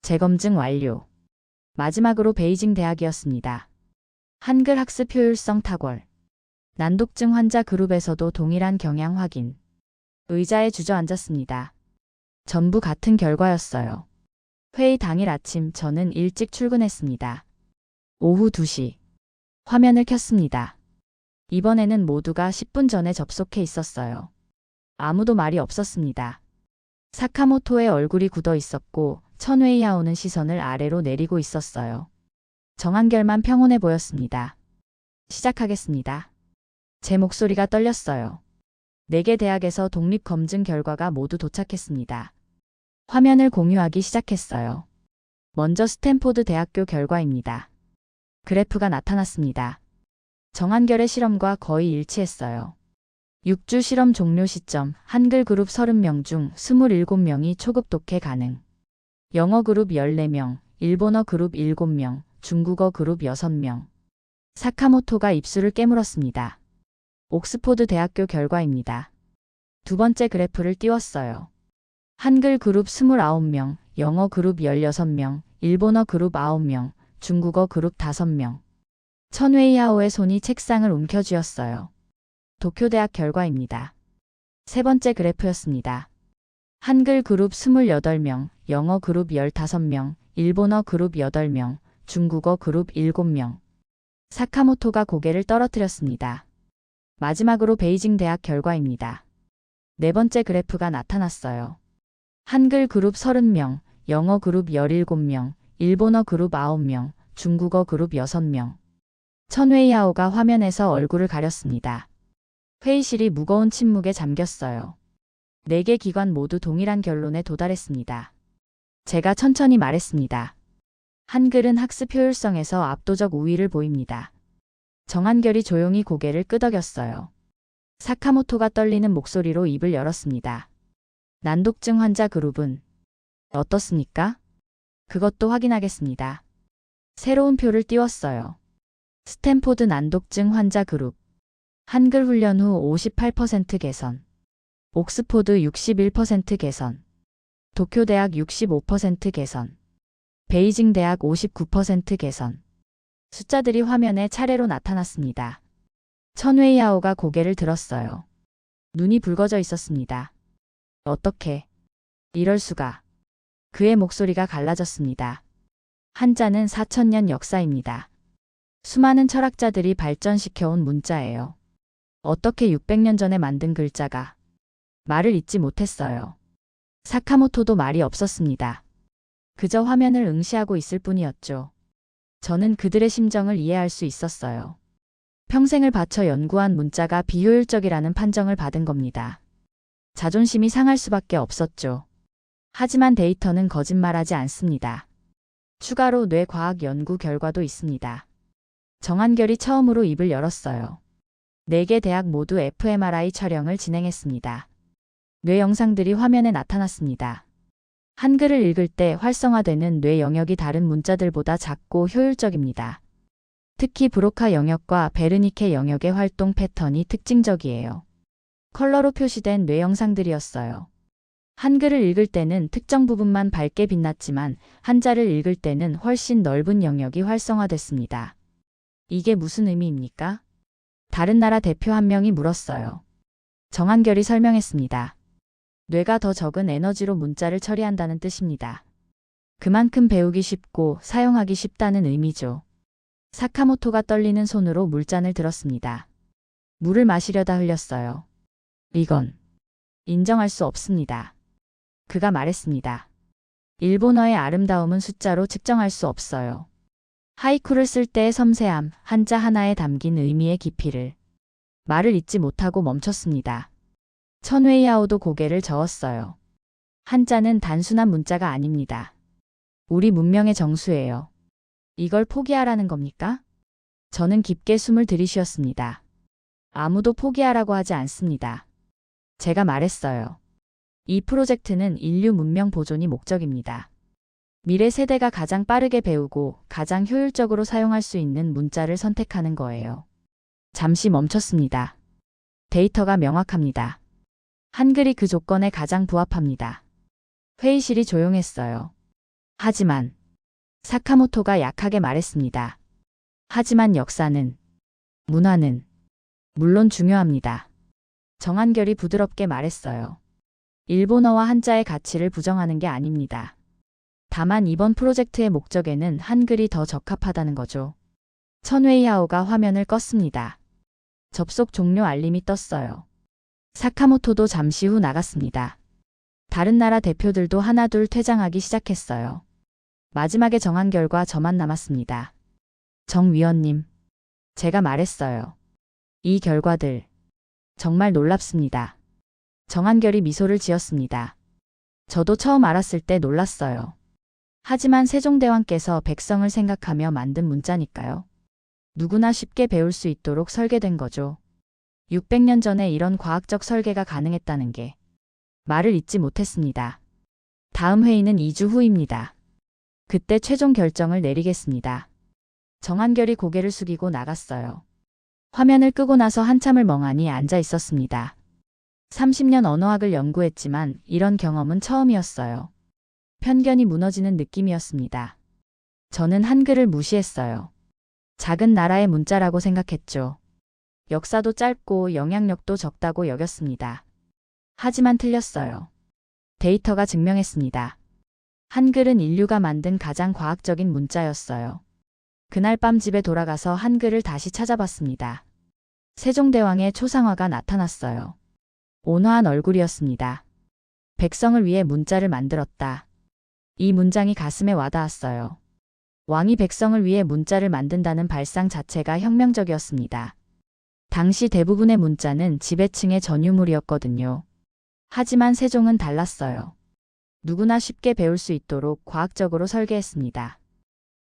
Speaker 1: 재검증 완료. 마지막으로 베이징 대학이었습니다. 한글 학습 효율성 탁월. 난독증 환자 그룹에서도 동일한 경향 확인. 의자에 주저앉았습니다. 전부 같은 결과였어요. 회의 당일 아침 저는 일찍 출근했습니다. 오후 2시. 화면을 켰습니다. 이번에는 모두가 10분 전에 접속해 있었어요. 아무도 말이 없었습니다. 사카모토의 얼굴이 굳어 있었고 천웨이하오는 시선을 아래로 내리고 있었어요. 정한결만 평온해 보였습니다. 시작하겠습니다. 제 목소리가 떨렸어요. 4개 대학에서 독립검증 결과가 모두 도착했습니다. 화면을 공유하기 시작했어요. 먼저 스탠포드 대학교 결과입니다. 그래프가 나타났습니다. 정한결의 실험과 거의 일치했어요. 6주 실험 종료 시점 한글 그룹 30명 중 27명이 초급 독해 가능. 영어 그룹 14명, 일본어 그룹 7명, 중국어 그룹 6명. 사카모토가 입술을 깨물었습니다. 옥스포드 대학교 결과입니다. 두 번째 그래프를 띄웠어요. 한글 그룹 29명, 영어 그룹 16명, 일본어 그룹 9명, 중국어 그룹 5명. 천웨이하오의 손이 책상을 움켜쥐었어요. 도쿄대학 결과입니다. 세 번째 그래프였습니다. 한글 그룹 28명, 영어 그룹 15명, 일본어 그룹 8명, 중국어 그룹 7명. 사카모토가 고개를 떨어뜨렸습니다. 마지막으로 베이징 대학 결과입니다. 네 번째 그래프가 나타났어요. 한글 그룹 30명, 영어 그룹 17명, 일본어 그룹 9명, 중국어 그룹 6명. 천웨이하오가 화면에서 얼굴을 가렸습니다. 회의실이 무거운 침묵에 잠겼어요. 4개 기관 모두 동일한 결론에 도달했습니다. 제가 천천히 말했습니다. 한글은 학습 효율성에서 압도적 우위를 보입니다. 정한결이 조용히 고개를 끄덕였어요. 사카모토가 떨리는 목소리로 입을 열었습니다. 난독증 환자 그룹은 어떻습니까? 그것도 확인하겠습니다. 새로운 표를 띄웠어요. 스탠포드 난독증 환자 그룹. 한글 훈련 후 58% 개선. 옥스포드 61% 개선. 도쿄대학 65% 개선. 베이징 대학 59% 개선. 숫자들이 화면에 차례로 나타났습니다. 천웨이하오가 고개를 들었어요. 눈이 붉어져 있었습니다. 어떻게? 이럴 수가. 그의 목소리가 갈라졌습니다. 한자는 4000년 역사입니다. 수많은 철학자들이 발전시켜온 문자예요. 어떻게 600년 전에 만든 글자가. 말을 잇지 못했어요. 사카모토도 말이 없었습니다. 그저 화면을 응시하고 있을 뿐이었죠. 저는 그들의 심정을 이해할 수 있었어요. 평생을 바쳐 연구한 문자가 비효율적이라는 판정을 받은 겁니다. 자존심이 상할 수밖에 없었죠. 하지만 데이터는 거짓말하지 않습니다. 추가로 뇌과학 연구 결과도 있습니다. 정한결이 처음으로 입을 열었어요. 4개 대학 모두 fMRI 촬영을 진행했습니다. 뇌 영상들이 화면에 나타났습니다. 한글을 읽을 때 활성화되는 뇌 영역이 다른 문자들보다 작고 효율적입니다. 특히 브로카 영역과 베르니케 영역의 활동 패턴이 특징적이에요. 컬러로 표시된 뇌 영상들이었어요. 한글을 읽을 때는 특정 부분만 밝게 빛났지만 한자를 읽을 때는 훨씬 넓은 영역이 활성화됐습니다. 이게 무슨 의미입니까? 다른 나라 대표 한 명이 물었어요. 정한결이 설명했습니다. 뇌가 더 적은 에너지로 문자를 처리한다는 뜻입니다. 그만큼 배우기 쉽고 사용하기 쉽다는 의미죠. 사카모토가 떨리는 손으로 물잔을 들었습니다. 물을 마시려다 흘렸어요. 이건 인정할 수 없습니다. 그가 말했습니다. 일본어의 아름다움은 숫자로 측정할 수 없어요. 하이쿠를 쓸 때의 섬세함, 한자 하나에 담긴 의미의 깊이를. 말을 잇지 못하고 멈췄습니다. 천웨이하오도 고개를 저었어요. 한자는 단순한 문자가 아닙니다. 우리 문명의 정수예요. 이걸 포기하라는 겁니까? 저는 깊게 숨을 들이쉬었습니다. 아무도 포기하라고 하지 않습니다. 제가 말했어요. 이 프로젝트는 인류 문명 보존이 목적입니다. 미래 세대가 가장 빠르게 배우고 가장 효율적으로 사용할 수 있는 문자를 선택하는 거예요. 잠시 멈췄습니다. 데이터가 명확합니다. 한글이 그 조건에 가장 부합합니다. 회의실이 조용했어요. 하지만 사카모토가 약하게 말했습니다. 하지만 역사는, 문화는 물론 중요합니다. 정한결이 부드럽게 말했어요. 일본어와 한자의 가치를 부정하는 게 아닙니다. 다만 이번 프로젝트의 목적에는 한글이 더 적합하다는 거죠. 천웨이하오가 화면을 껐습니다. 접속 종료 알림이 떴어요. 사카모토도 잠시 후 나갔습니다. 다른 나라 대표들도 하나둘 퇴장하기 시작했어요. 마지막에 정한결과 저만 남았습니다. 정 위원님, 제가 말했어요. 이 결과들 정말 놀랍습니다. 정한결이 미소를 지었습니다. 저도 처음 알았을 때 놀랐어요. 하지만 세종대왕께서 백성을 생각하며 만든 문자니까요. 누구나 쉽게 배울 수 있도록 설계된 거죠. 600년 전에 이런 과학적 설계가 가능했다는 게 말을 잇지 못했습니다. 다음 회의는 2주 후입니다. 그때 최종 결정을 내리겠습니다. 정한결이 고개를 숙이고 나갔어요. 화면을 끄고 나서 한참을 멍하니 앉아 있었습니다. 30년 언어학을 연구했지만 이런 경험은 처음이었어요. 편견이 무너지는 느낌이었습니다. 저는 한글을 무시했어요. 작은 나라의 문자라고 생각했죠. 역사도 짧고 영향력도 적다고 여겼습니다. 하지만 틀렸어요. 데이터가 증명했습니다. 한글은 인류가 만든 가장 과학적인 문자였어요. 그날 밤 집에 돌아가서 한글을 다시 찾아봤습니다. 세종대왕의 초상화가 나타났어요. 온화한 얼굴이었습니다. 백성을 위해 문자를 만들었다. 이 문장이 가슴에 와닿았어요. 왕이 백성을 위해 문자를 만든다는 발상 자체가 혁명적이었습니다. 당시 대부분의 문자는 지배층의 전유물이었거든요. 하지만 세종은 달랐어요. 누구나 쉽게 배울 수 있도록 과학적으로 설계했습니다.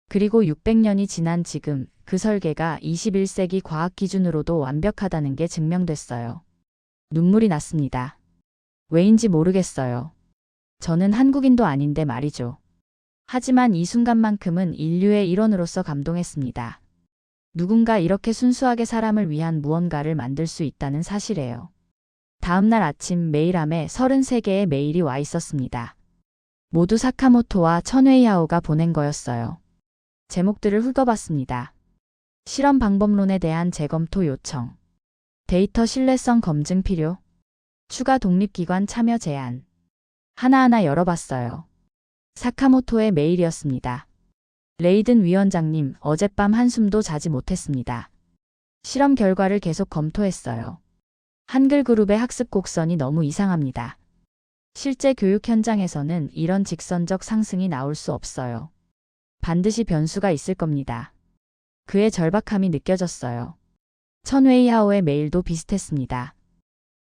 Speaker 1: 그리고 600년이 지난 지금 그 설계가 21세기 과학 기준으로도 완벽하다는 게 증명됐어요. 눈물이 났습니다. 왜인지 모르겠어요. 저는 한국인도 아닌데 말이죠. 하지만 이 순간만큼은 인류의 일원으로서 감동했습니다. 누군가 이렇게 순수하게 사람을 위한 무언가를 만들 수 있다는 사실이에요. 다음 날 아침 메일함에 33개의 메일이 와 있었습니다. 모두 사카모토와 천웨이하오가 보낸 거였어요. 제목들을 훑어봤습니다. 실험 방법론에 대한 재검토 요청. 데이터 신뢰성 검증 필요. 추가 독립기관 참여 제안. 하나하나 열어봤어요. 사카모토의 메일이었습니다. 레이든 위원장님, 어젯밤 한숨도 자지 못했습니다. 실험 결과를 계속 검토했어요. 한글 그룹의 학습 곡선이 너무 이상합니다. 실제 교육 현장에서는 이런 직선적 상승이 나올 수 없어요. 반드시 변수가 있을 겁니다. 그의 절박함이 느껴졌어요. 천웨이하오의 메일도 비슷했습니다.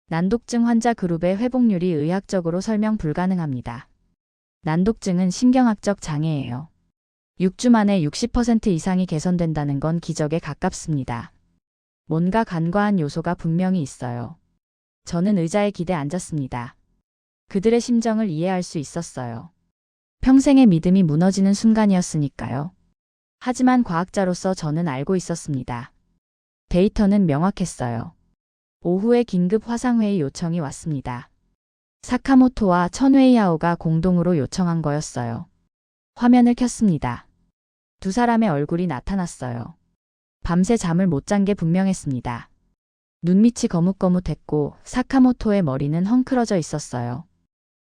Speaker 1: 난독증 환자 그룹의 회복률이 의학적으로 설명 불가능합니다. 난독증은 신경학적 장애예요. 6주 만에 60% 이상이 개선된다는 건 기적에 가깝습니다. 뭔가 간과한 요소가 분명히 있어요. 저는 의자에 기대 앉았습니다. 그들의 심정을 이해할 수 있었어요. 평생의 믿음이 무너지는 순간이었으니까요. 하지만 과학자로서 저는 알고 있었습니다. 데이터는 명확했어요. 오후에 긴급 화상회의 요청이 왔습니다. 사카모토와 천웨이하오가 공동으로 요청한 거였어요. 화면을 켰습니다. 두 사람의 얼굴이 나타났어요. 밤새 잠을 못 잔 게 분명했습니다. 눈밑이 거뭇거뭇했고 사카모토의 머리는 헝클어져 있었어요.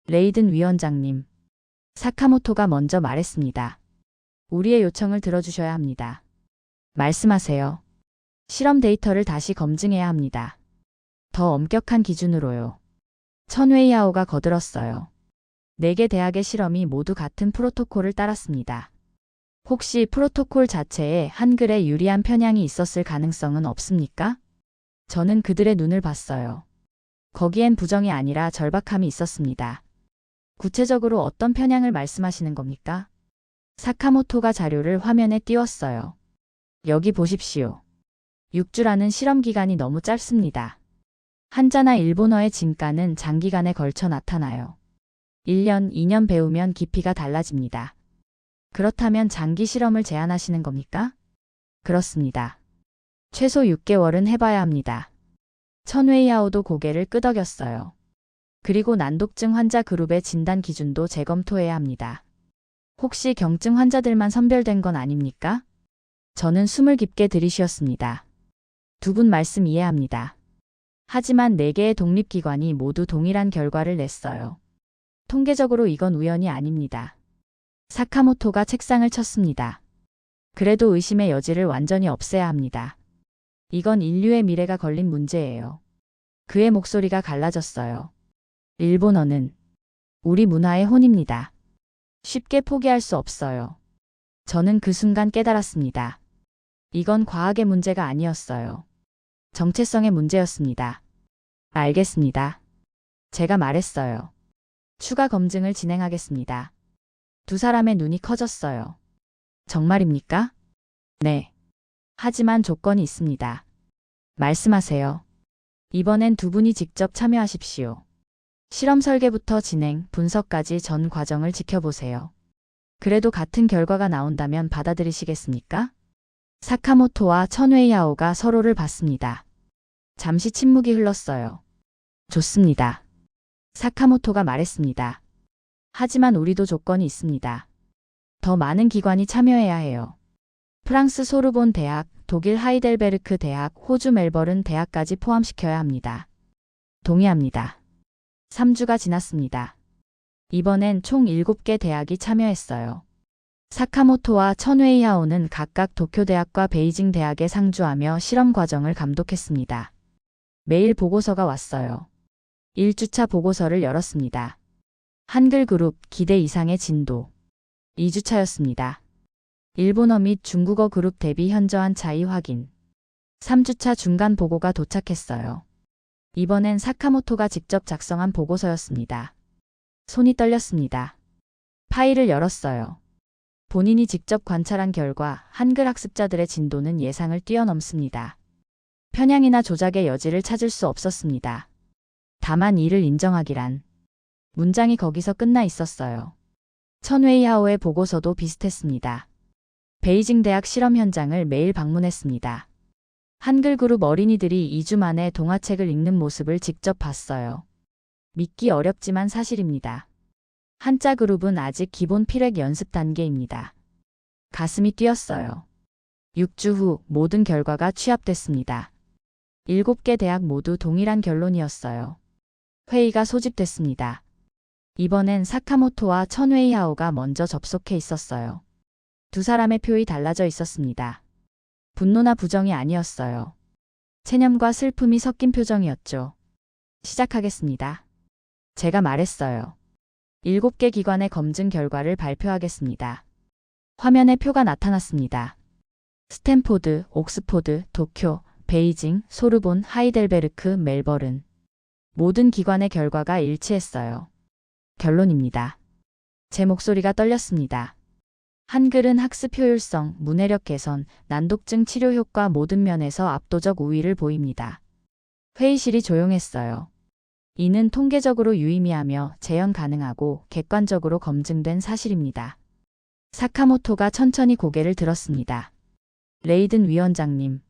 Speaker 1: 레이든 위원장님. 사카모토가 먼저 말했습니다. 우리의 요청을 들어주셔야 합니다. 말씀하세요. 실험 데이터를 다시 검증해야 합니다. 더 엄격한 기준으로요. 천웨이하오가 거들었어요. 4개 대학의 실험이 모두 같은 프로토콜을 따랐습니다. 혹시 프로토콜 자체에 한글에 유리한 편향이 있었을 가능성은 없습니까? 저는 그들의 눈을 봤어요. 거기엔 부정이 아니라 절박함이 있었습니다. 구체적으로 어떤 편향을 말씀하시는 겁니까? 사카모토가 자료를 화면에 띄웠어요. 여기 보십시오. 6주라는 실험 기간이 너무 짧습니다. 한자나 일본어의 진가는 장기간에 걸쳐 나타나요. 1년, 2년 배우면 깊이가 달라집니다. 그렇다면 장기 실험을 제안하시는 겁니까? 그렇습니다. 최소 6개월은 해봐야 합니다. 천웨이하오도 고개를 끄덕였어요. 그리고 난독증 환자 그룹의 진단 기준도 재검토해야 합니다. 혹시 경증 환자들만 선별된 건 아닙니까? 저는 숨을 깊게 들이쉬었습니다. 두 분 말씀 이해합니다. 하지만 4개의 독립기관이 모두 동일한 결과를 냈어요. 통계적으로 이건 우연이 아닙니다. 사카모토가 책상을 쳤습니다. 그래도 의심의 여지를 완전히 없애야 합니다. 이건 인류의 미래가 걸린 문제예요. 그의 목소리가 갈라졌어요. 일본어는 우리 문화의 혼입니다. 쉽게 포기할 수 없어요. 저는 그 순간 깨달았습니다. 이건 과학의 문제가 아니었어요. 정체성의 문제였습니다. 알겠습니다. 제가 말했어요. 추가 검증을 진행하겠습니다. 두 사람의 눈이 커졌어요. 정말입니까? 네. 하지만 조건이 있습니다. 말씀하세요. 이번엔 두 분이 직접 참여하십시오. 실험 설계부터 진행, 분석까지 전 과정을 지켜보세요. 그래도 같은 결과가 나온다면 받아들이시겠습니까? 사카모토와 천웨이하오가 서로를 봤습니다. 잠시 침묵이 흘렀어요. 좋습니다. 사카모토가 말했습니다. 하지만 우리도 조건이 있습니다. 더 많은 기관이 참여해야 해요. 프랑스 소르본 대학, 독일 하이델베르크 대학, 호주 멜버른 대학까지 포함시켜야 합니다. 동의합니다. 3주가 지났습니다. 이번엔 총 7개 대학이 참여했어요. 사카모토와 천웨이하오는 각각 도쿄대학과 베이징 대학에 상주하며 실험 과정을 감독했습니다. 매일 보고서가 왔어요. 1주차 보고서를 열었습니다. 한글 그룹 기대 이상의 진도. 2주차였습니다. 일본어 및 중국어 그룹 대비 현저한 차이 확인. 3주차 중간 보고가 도착했어요. 이번엔 사카모토가 직접 작성한 보고서였습니다. 손이 떨렸습니다. 파일을 열었어요. 본인이 직접 관찰한 결과 한글 학습자들의 진도는 예상을 뛰어넘습니다. 편향이나 조작의 여지를 찾을 수 없었습니다. 다만 이를 인정하기란. 문장이 거기서 끝나 있었어요. 천웨이하오의 보고서도 비슷했습니다. 베이징 대학 실험 현장을 매일 방문했습니다. 한글 그룹 어린이들이 2주 만에 동화책을 읽는 모습을 직접 봤어요. 믿기 어렵지만 사실입니다. 한자 그룹은 아직 기본 필획 연습 단계입니다. 가슴이 뛰었어요. 6주 후 모든 결과가 취합됐습니다. 7개 대학 모두 동일한 결론이었어요. 회의가 소집됐습니다. 이번엔 사카모토와 천웨이하오가 먼저 접속해 있었어요. 두 사람의 표이 달라져 있었습니다. 분노나 부정이 아니었어요. 체념과 슬픔이 섞인 표정이었죠. 시작하겠습니다. 제가 말했어요. 7개 기관의 검증 결과를 발표하겠습니다. 화면에 표가 나타났습니다. 스탠포드, 옥스포드, 도쿄, 베이징, 소르본, 하이델베르크, 멜버른. 모든 기관의 결과가 일치했어요. 결론입니다. 제 목소리가 떨렸습니다. 한글은 학습 효율성, 문해력 개선, 난독증 치료 효과 모든 면에서 압도적 우위를 보입니다. 회의실이 조용했어요. 이는 통계적으로 유의미하며 재현 가능하고 객관적으로 검증된 사실입니다. 사카모토가 천천히 고개를 들었습니다. 레이든 위원장님,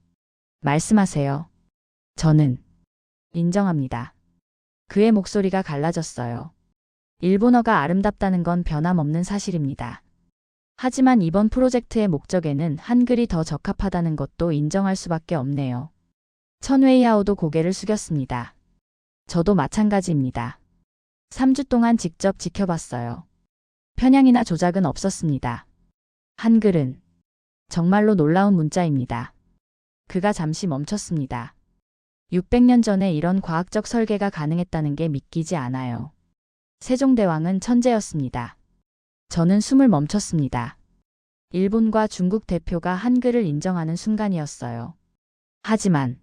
Speaker 1: 말씀하세요. 저는 인정합니다. 그의 목소리가 갈라졌어요. 일본어가 아름답다는 건 변함없는 사실입니다. 하지만 이번 프로젝트의 목적에는 한글이 더 적합하다는 것도 인정할 수밖에 없네요. 천웨이하오도 고개를 숙였습니다. 저도 마찬가지입니다. 3주 동안 직접 지켜봤어요. 편향이나 조작은 없었습니다. 한글은 정말로 놀라운 문자입니다. 그가 잠시 멈췄습니다. 600년 전에 이런 과학적 설계가 가능했다는 게 믿기지 않아요. 세종대왕은 천재였습니다. 저는 숨을 멈췄습니다. 일본과 중국 대표가 한글을 인정하는 순간이었어요. 하지만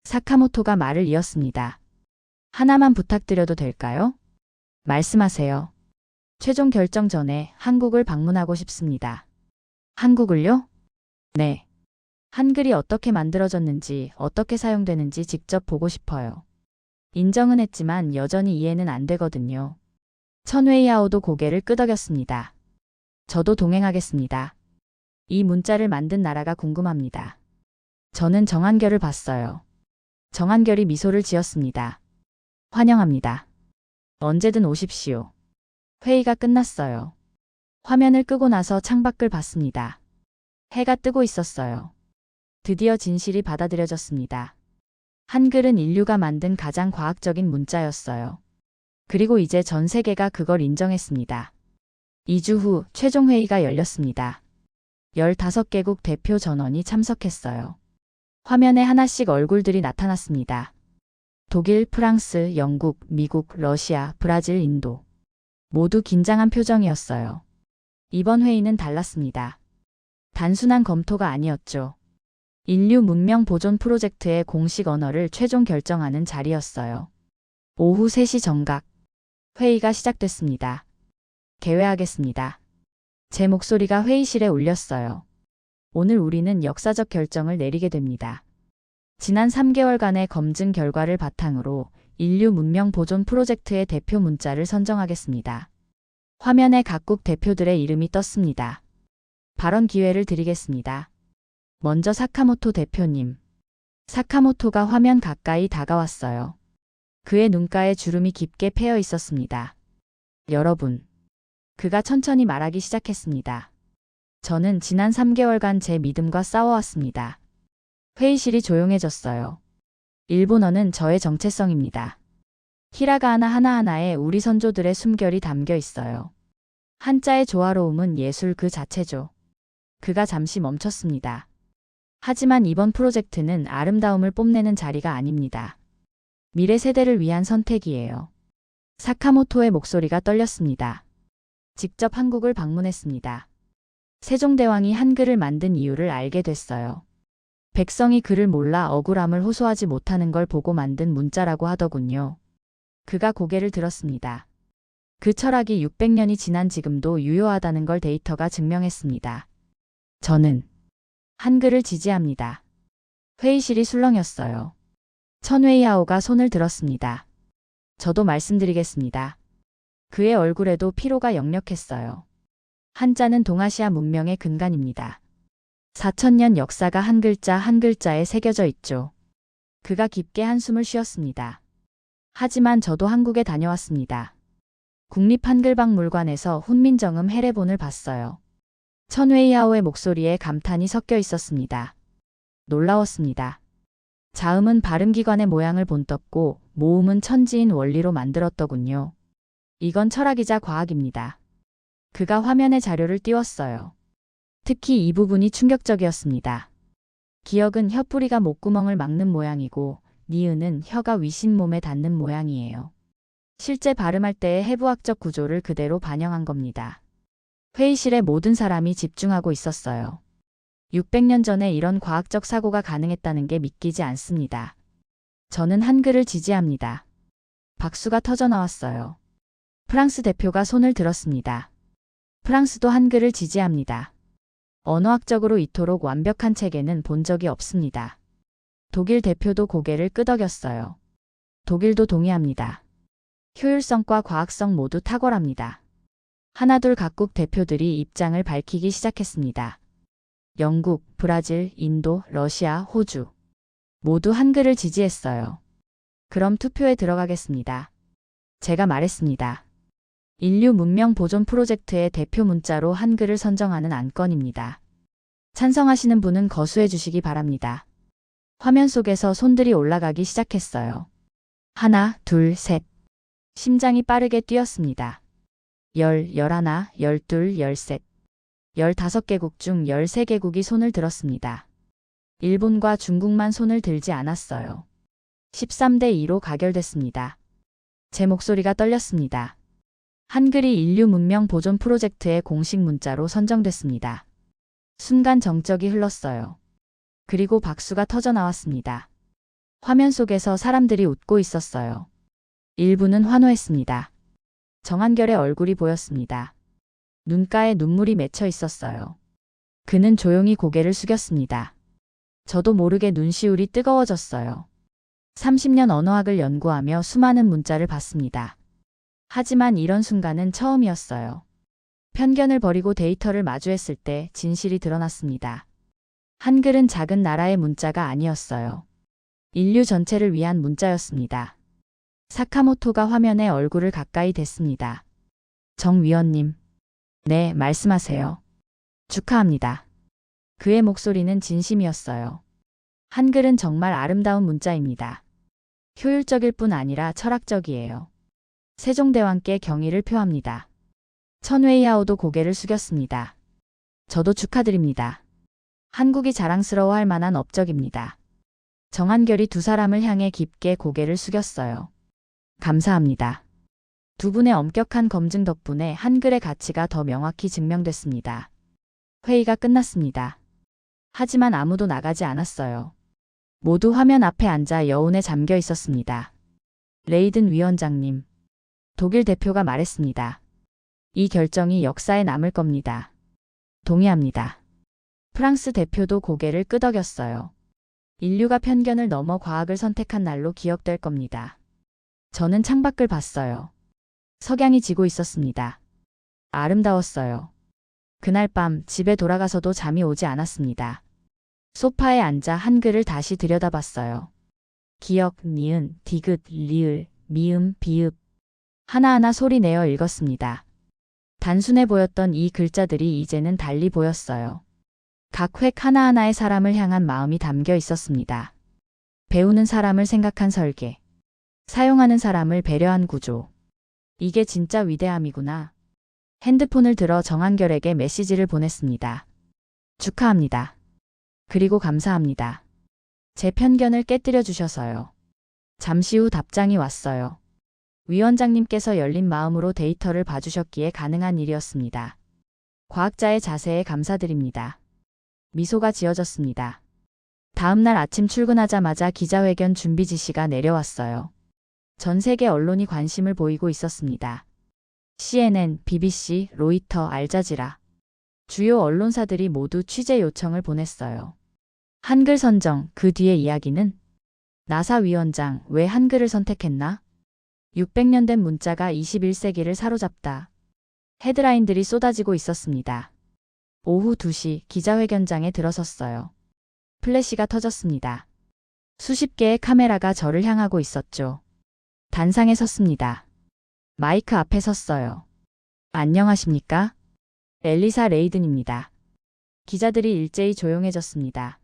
Speaker 1: 사카모토가 말을 이었습니다. 하나만 부탁드려도 될까요? 말씀하세요. 최종 결정 전에 한국을 방문하고 싶습니다. 한국을요? 네. 한글이 어떻게 만들어졌는지, 어떻게 사용되는지 직접 보고 싶어요. 인정은 했지만 여전히 이해는 안 되거든요. 천웨이하오도 고개를 끄덕였습니다. 저도 동행하겠습니다. 이 문자를 만든 나라가 궁금합니다. 저는 정한결을 봤어요. 정한결이 미소를 지었습니다. 환영합니다. 언제든 오십시오. 회의가 끝났어요. 화면을 끄고 나서 창밖을 봤습니다. 해가 뜨고 있었어요. 드디어 진실이 받아들여졌습니다. 한글은 인류가 만든 가장 과학적인 문자였어요. 그리고 이제 전 세계가 그걸 인정했습니다. 2주 후 최종 회의가 열렸습니다. 15개국 대표 전원이 참석했어요. 화면에 하나씩 얼굴들이 나타났습니다. 독일, 프랑스, 영국, 미국, 러시아, 브라질, 인도. 모두 긴장한 표정이었어요. 이번 회의는 달랐습니다. 단순한 검토가 아니었죠. 인류 문명 보존 프로젝트의 공식 언어를 최종 결정하는 자리였어요. 오후 3시 정각. 회의가 시작됐습니다. 개회하겠습니다. 제 목소리가 회의실에 울렸어요. 오늘 우리는 역사적 결정을 내리게 됩니다. 지난 3개월간의 검증 결과를 바탕으로 인류 문명 보존 프로젝트의 대표 문자를 선정하겠습니다. 화면에 각국 대표들의 이름이 떴습니다. 발언 기회를 드리겠습니다. 먼저 사카모토 대표님. 사카모토가 화면 가까이 다가왔어요. 그의 눈가에 주름이 깊게 패여 있었습니다. 여러분. 그가 천천히 말하기 시작했습니다. 저는 지난 3개월간 제 믿음과 싸워왔습니다. 회의실이 조용해졌어요. 일본어는 저의 정체성입니다. 히라가나 하나하나에 우리 선조들의 숨결이 담겨 있어요. 한자의 조화로움은 예술 그 자체죠. 그가 잠시 멈췄습니다. 하지만 이번 프로젝트는 아름다움을 뽐내는 자리가 아닙니다. 미래 세대를 위한 선택이에요. 사카모토의 목소리가 떨렸습니다. 직접 한국을 방문했습니다. 세종대왕이 한글을 만든 이유를 알게 됐어요. 백성이 그를 몰라 억울함을 호소하지 못하는 걸 보고 만든 문자라고 하더군요. 그가 고개를 들었습니다. 그 철학이 600년이 지난 지금도 유효하다는 걸 데이터가 증명했습니다. 저는 한글을 지지합니다. 회의실이 술렁였어요. 천웨이하오가 손을 들었습니다. 저도 말씀드리겠습니다. 그의 얼굴에도 피로가 역력했어요. 한자는 동아시아 문명의 근간입니다. 4000년 역사가 한 글자 한 글자에 새겨져 있죠. 그가 깊게 한숨을 쉬었습니다. 하지만 저도 한국에 다녀왔습니다. 국립한글박물관에서 훈민정음 해례본을 봤어요. 천웨이하오의 목소리에 감탄이 섞여 있었습니다. 놀라웠습니다. 자음은 발음기관의 모양을 본떴고 모음은 천지인 원리로 만들었더군요. 이건 철학이자 과학입니다. 그가 화면에 자료를 띄웠어요. 특히 이 부분이 충격적이었습니다. 기역은 혀뿌리가 목구멍을 막는 모양이고 니은은 혀가 위신몸에 닿는 모양이에요. 실제 발음할 때의 해부학적 구조를 그대로 반영한 겁니다. 회의실의 모든 사람이 집중하고 있었어요. 600년 전에 이런 과학적 사고가 가능했다는 게 믿기지 않습니다. 저는 한글을 지지합니다. 박수가 터져나왔어요. 프랑스 대표가 손을 들었습니다. 프랑스도 한글을 지지합니다. 언어학적으로 이토록 완벽한 체계는 본 적이 없습니다. 독일 대표도 고개를 끄덕였어요. 독일도 동의합니다. 효율성과 과학성 모두 탁월합니다. 하나둘 각국 대표들이 입장을 밝히기 시작했습니다. 영국, 브라질, 인도, 러시아, 호주. 모두 한글을 지지했어요. 그럼 투표에 들어가겠습니다. 제가 말했습니다. 인류 문명 보존 프로젝트의 대표 문자로 한글을 선정하는 안건입니다. 찬성하시는 분은 거수해 주시기 바랍니다. 화면 속에서 손들이 올라가기 시작했어요. 하나, 둘, 셋. 심장이 빠르게 뛰었습니다. 11, 12, 13. 15개국 중 13개국이 손을 들었습니다. 일본과 중국만 손을 들지 않았어요. 13대 2로 가결됐습니다. 제 목소리가 떨렸습니다. 한글이 인류 문명 보존 프로젝트의 공식 문자로 선정됐습니다. 순간 정적이 흘렀어요. 그리고 박수가 터져 나왔습니다. 화면 속에서 사람들이 웃고 있었어요. 일부는 환호했습니다. 정한결의 얼굴이 보였습니다. 눈가에 눈물이 맺혀 있었어요. 그는 조용히 고개를 숙였습니다. 저도 모르게 눈시울이 뜨거워졌어요. 30년 언어학을 연구하며 수많은 문자를 봤습니다. 하지만 이런 순간은 처음이었어요. 편견을 버리고 데이터를 마주했을 때 진실이 드러났습니다. 한글은 작은 나라의 문자가 아니었어요. 인류 전체를 위한 문자였습니다. 사카모토가 화면에 얼굴을 가까이 댔습니다. 정 위원님. 네, 말씀하세요. 축하합니다. 그의 목소리는 진심이었어요. 한글은 정말 아름다운 문자입니다. 효율적일 뿐 아니라 철학적이에요. 세종대왕께 경의를 표합니다. 천웨이하오도 고개를 숙였습니다. 저도 축하드립니다. 한국이 자랑스러워할 만한 업적입니다. 정한결이 두 사람을 향해 깊게 고개를 숙였어요. 감사합니다. 두 분의 엄격한 검증 덕분에 한글의 가치가 더 명확히 증명됐습니다. 회의가 끝났습니다. 하지만 아무도 나가지 않았어요. 모두 화면 앞에 앉아 여운에 잠겨 있었습니다. 레이든 위원장님. 독일 대표가 말했습니다. 이 결정이 역사에 남을 겁니다. 동의합니다. 프랑스 대표도 고개를 끄덕였어요. 인류가 편견을 넘어 과학을 선택한 날로 기억될 겁니다. 저는 창밖을 봤어요. 석양이 지고 있었습니다. 아름다웠어요. 그날 밤 집에 돌아가서도 잠이 오지 않았습니다. 소파에 앉아 한글을 다시 들여다봤어요. 기역, 니은, 디귿, 리을, 미음, 비읍. 하나하나 소리 내어 읽었습니다. 단순해 보였던 이 글자들이 이제는 달리 보였어요. 각 획 하나하나의 사람을 향한 마음이 담겨 있었습니다. 배우는 사람을 생각한 설계. 사용하는 사람을 배려한 구조. 이게 진짜 위대함이구나. 핸드폰을 들어 정한결에게 메시지를 보냈습니다. 축하합니다. 그리고 감사합니다. 제 편견을 깨뜨려 주셔서요. 잠시 후 답장이 왔어요. 위원장님께서 열린 마음으로 데이터를 봐주셨기에 가능한 일이었습니다. 과학자의 자세에 감사드립니다. 미소가 지어졌습니다. 다음 날 아침 출근하자마자 기자회견 준비 지시가 내려왔어요. 전 세계 언론이 관심을 보이고 있었습니다. CNN, BBC, 로이터, 알자지라. 주요 언론사들이 모두 취재 요청을 보냈어요. 한글 선정, 그 뒤의 이야기는? 나사 위원장, 왜 한글을 선택했나? 600년 된 문자가 21세기를 사로잡다. 헤드라인들이 쏟아지고 있었습니다. 오후 2시 기자회견장에 들어섰어요. 플래시가 터졌습니다. 수십 개의 카메라가 저를 향하고 있었죠. 단상에 섰습니다. 마이크 앞에 섰어요. 안녕하십니까? 엘리사 레이든입니다. 기자들이 일제히 조용해졌습니다.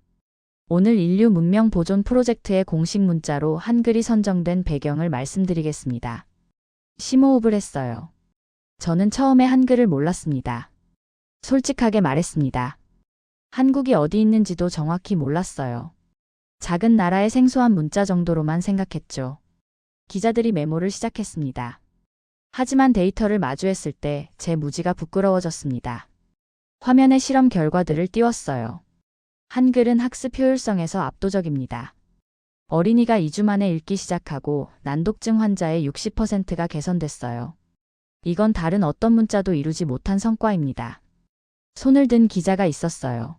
Speaker 1: 오늘 인류 문명 보존 프로젝트의 공식 문자로 한글이 선정된 배경을 말씀드리겠습니다. 심호흡을 했어요. 저는 처음에 한글을 몰랐습니다. 솔직하게 말했습니다. 한국이 어디 있는지도 정확히 몰랐어요. 작은 나라의 생소한 문자 정도로만 생각했죠. 기자들이 메모를 시작했습니다. 하지만 데이터를 마주했을 때 제 무지가 부끄러워졌습니다. 화면에 실험 결과들을 띄웠어요. 한글은 학습 효율성에서 압도적입니다. 어린이가 2주 만에 읽기 시작하고 난독증 환자의 60%가 개선됐어요. 이건 다른 어떤 문자도 이루지 못한 성과입니다. 손을 든 기자가 있었어요.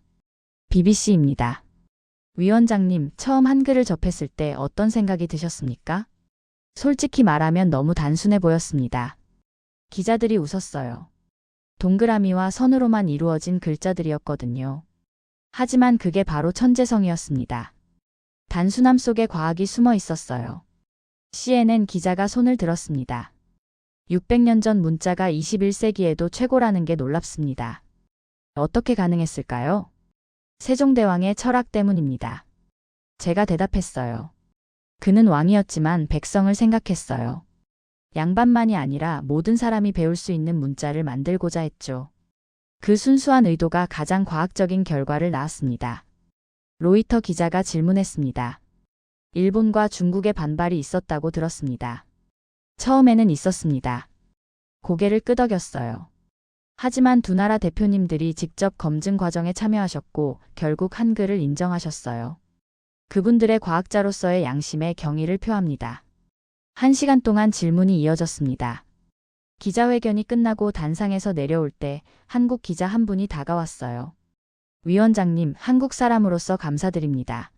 Speaker 1: BBC입니다. 위원장님, 처음 한글을 접했을 때 어떤 생각이 드셨습니까? 솔직히 말하면 너무 단순해 보였습니다. 기자들이 웃었어요. 동그라미와 선으로만 이루어진 글자들이었거든요. 하지만 그게 바로 천재성이었습니다. 단순함 속에 과학이 숨어 있었어요. CNN 기자가 손을 들었습니다. 600년 전 문자가 21세기에도 최고라는 게 놀랍습니다. 어떻게 가능했을까요? 세종대왕의 철학 때문입니다. 제가 대답했어요. 그는 왕이었지만 백성을 생각했어요. 양반만이 아니라 모든 사람이 배울 수 있는 문자를 만들고자 했죠. 그 순수한 의도가 가장 과학적인 결과를 낳았습니다. 로이터 기자가 질문했습니다. 일본과 중국의 반발이 있었다고 들었습니다. 처음에는 있었습니다. 고개를 끄덕였어요. 하지만 두 나라 대표님들이 직접 검증 과정에 참여하셨고 결국 한글을 인정하셨어요. 그분들의 과학자로서의 양심에 경의를 표합니다. 1시간 동안 질문이 이어졌습니다. 기자회견이 끝나고 단상에서 내려올 때 한국 기자 한 분이 다가왔어요. 위원장님, 한국 사람으로서 감사드립니다.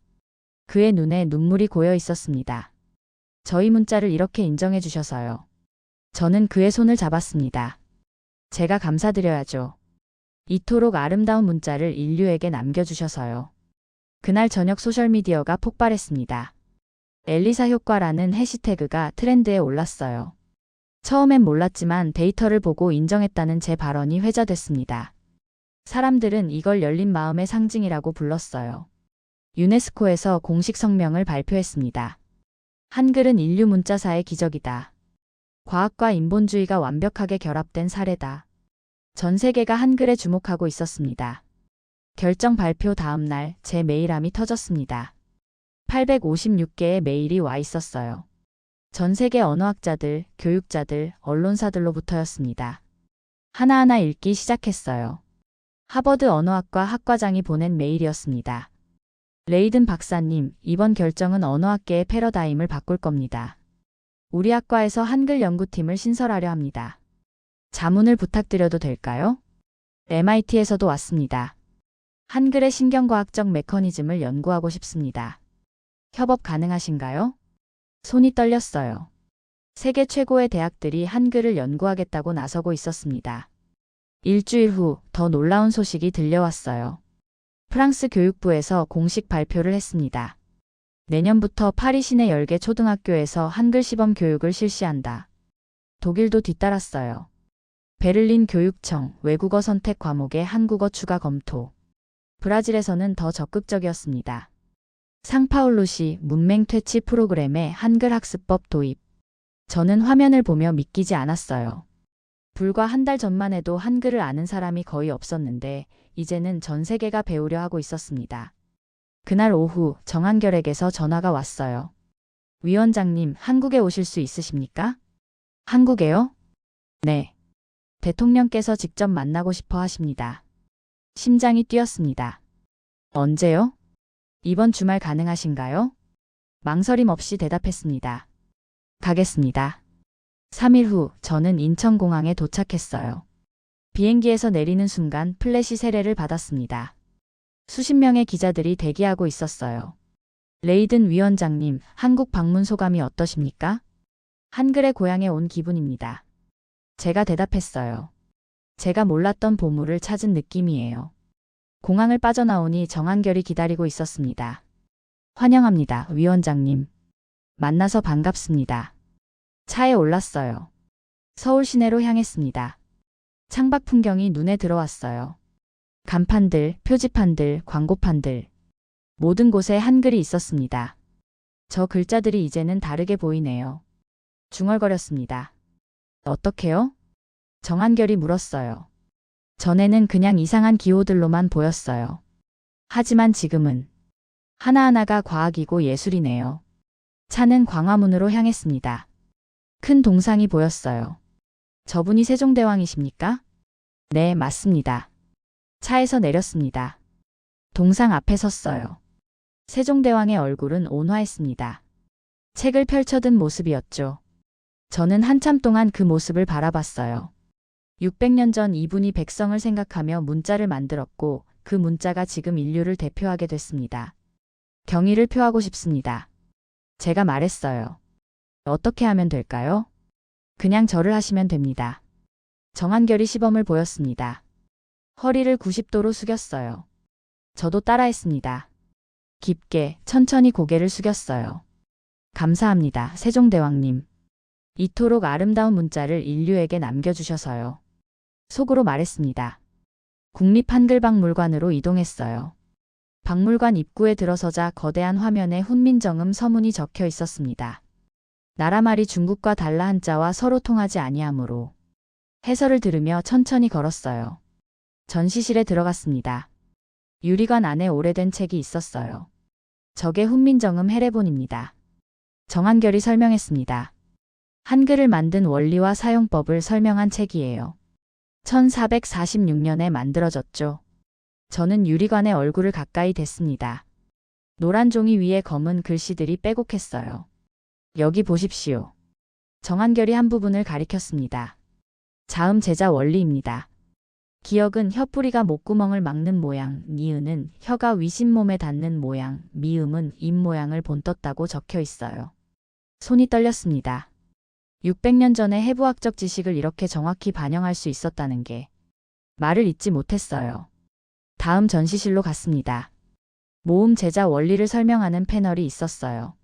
Speaker 1: 그의 눈에 눈물이 고여 있었습니다. 저희 문자를 이렇게 인정해 주셔서요. 저는 그의 손을 잡았습니다. 제가 감사드려야죠. 이토록 아름다운 문자를 인류에게 남겨주셔서요. 그날 저녁 소셜미디어가 폭발했습니다. 엘리사 효과라는 해시태그가 트렌드에 올랐어요. 처음엔 몰랐지만 데이터를 보고 인정했다는 제 발언이 회자됐습니다. 사람들은 이걸 열린 마음의 상징이라고 불렀어요. 유네스코에서 공식 성명을 발표했습니다. 한글은 인류 문자사의 기적이다. 과학과 인본주의가 완벽하게 결합된 사례다. 전 세계가 한글에 주목하고 있었습니다. 결정 발표 다음 날 제 메일함이 터졌습니다. 856개의 메일이 와 있었어요. 전 세계 언어학자들, 교육자들, 언론사들로부터였습니다. 하나하나 읽기 시작했어요. 하버드 언어학과 학과장이 보낸 메일이었습니다. 레이든 박사님, 이번 결정은 언어학계의 패러다임을 바꿀 겁니다. 우리 학과에서 한글 연구팀을 신설하려 합니다. 자문을 부탁드려도 될까요? MIT에서도 왔습니다. 한글의 신경과학적 메커니즘을 연구하고 싶습니다. 협업 가능하신가요? 손이 떨렸어요. 세계 최고의 대학들이 한글을 연구하겠다고 나서고 있었습니다. 일주일 후 더 놀라운 소식이 들려왔어요. 프랑스 교육부에서 공식 발표를 했습니다. 내년부터 파리 시내 10개 초등학교에서 한글 시범 교육을 실시한다. 독일도 뒤따랐어요. 베를린 교육청 외국어 선택 과목의 한국어 추가 검토. 브라질에서는 더 적극적이었습니다. 상파울루시 문맹 퇴치 프로그램의 한글 학습법 도입. 저는 화면을 보며 믿기지 않았어요. 불과 한 달 전만 해도 한글을 아는 사람이 거의 없었는데 이제는 전 세계가 배우려 하고 있었습니다. 그날 오후 정한결에게서 전화가 왔어요. 위원장님, 한국에 오실 수 있으십니까? 한국에요? 네. 대통령께서 직접 만나고 싶어 하십니다. 심장이 뛰었습니다. 언제요? 이번 주말 가능하신가요? 망설임 없이 대답했습니다. 가겠습니다. 3일 후 저는 인천공항에 도착했어요. 비행기에서 내리는 순간 플래시 세례를 받았습니다. 수십 명의 기자들이 대기하고 있었어요. 레이든 위원장님, 한국 방문 소감이 어떠십니까? 한글의 고향에 온 기분입니다. 제가 대답했어요. 제가 몰랐던 보물을 찾은 느낌이에요. 공항을 빠져나오니 정한결이 기다리고 있었습니다. 환영합니다, 위원장님. 만나서 반갑습니다. 차에 올랐어요. 서울 시내로 향했습니다. 창밖 풍경이 눈에 들어왔어요. 간판들, 표지판들, 광고판들. 모든 곳에 한글이 있었습니다. 저 글자들이 이제는 다르게 보이네요. 중얼거렸습니다. 어떻게요? 정한결이 물었어요. 전에는 그냥 이상한 기호들로만 보였어요. 하지만 지금은 하나하나가 과학이고 예술이네요. 차는 광화문으로 향했습니다. 큰 동상이 보였어요. 저분이 세종대왕이십니까? 네, 맞습니다. 차에서 내렸습니다. 동상 앞에 섰어요. 세종대왕의 얼굴은 온화했습니다. 책을 펼쳐든 모습이었죠. 저는 한참 동안 그 모습을 바라봤어요. 600년 전 이분이 백성을 생각하며 문자를 만들었고 그 문자가 지금 인류를 대표하게 됐습니다. 경의를 표하고 싶습니다. 제가 말했어요. 어떻게 하면 될까요? 그냥 절을 하시면 됩니다. 정한결이 시범을 보였습니다. 허리를 90도로 숙였어요. 저도 따라했습니다. 깊게, 천천히 고개를 숙였어요. 감사합니다, 세종대왕님. 이토록 아름다운 문자를 인류에게 남겨주셔서요. 속으로 말했습니다. 국립한글박물관으로 이동했어요. 박물관 입구에 들어서자 거대한 화면에 훈민정음 서문이 적혀 있었습니다. 나라 말이 중국과 달라 한자와 서로 통하지 아니하므로 해설을 들으며 천천히 걸었어요. 전시실에 들어갔습니다. 유리관 안에 오래된 책이 있었어요. 저게 훈민정음 해례본입니다. 정한결이 설명했습니다. 한글을 만든 원리와 사용법을 설명한 책이에요. 1446년에 만들어졌죠. 저는 유리관에 얼굴을 가까이 댔습니다. 노란 종이 위에 검은 글씨들이 빼곡했어요. 여기 보십시오. 정한결이 한 부분을 가리켰습니다. 자음 제자 원리입니다. 기역은 혀뿌리가 목구멍을 막는 모양, 니은은 혀가 위신몸에 닿는 모양, 미음은 입 모양을 본떴다고 적혀 있어요. 손이 떨렸습니다. 600년 전에 해부학적 지식을 이렇게 정확히 반영할 수 있었다는 게 말을 잇지 못했어요. 다음 전시실로 갔습니다. 모음 제자 원리를 설명하는 패널이 있었어요.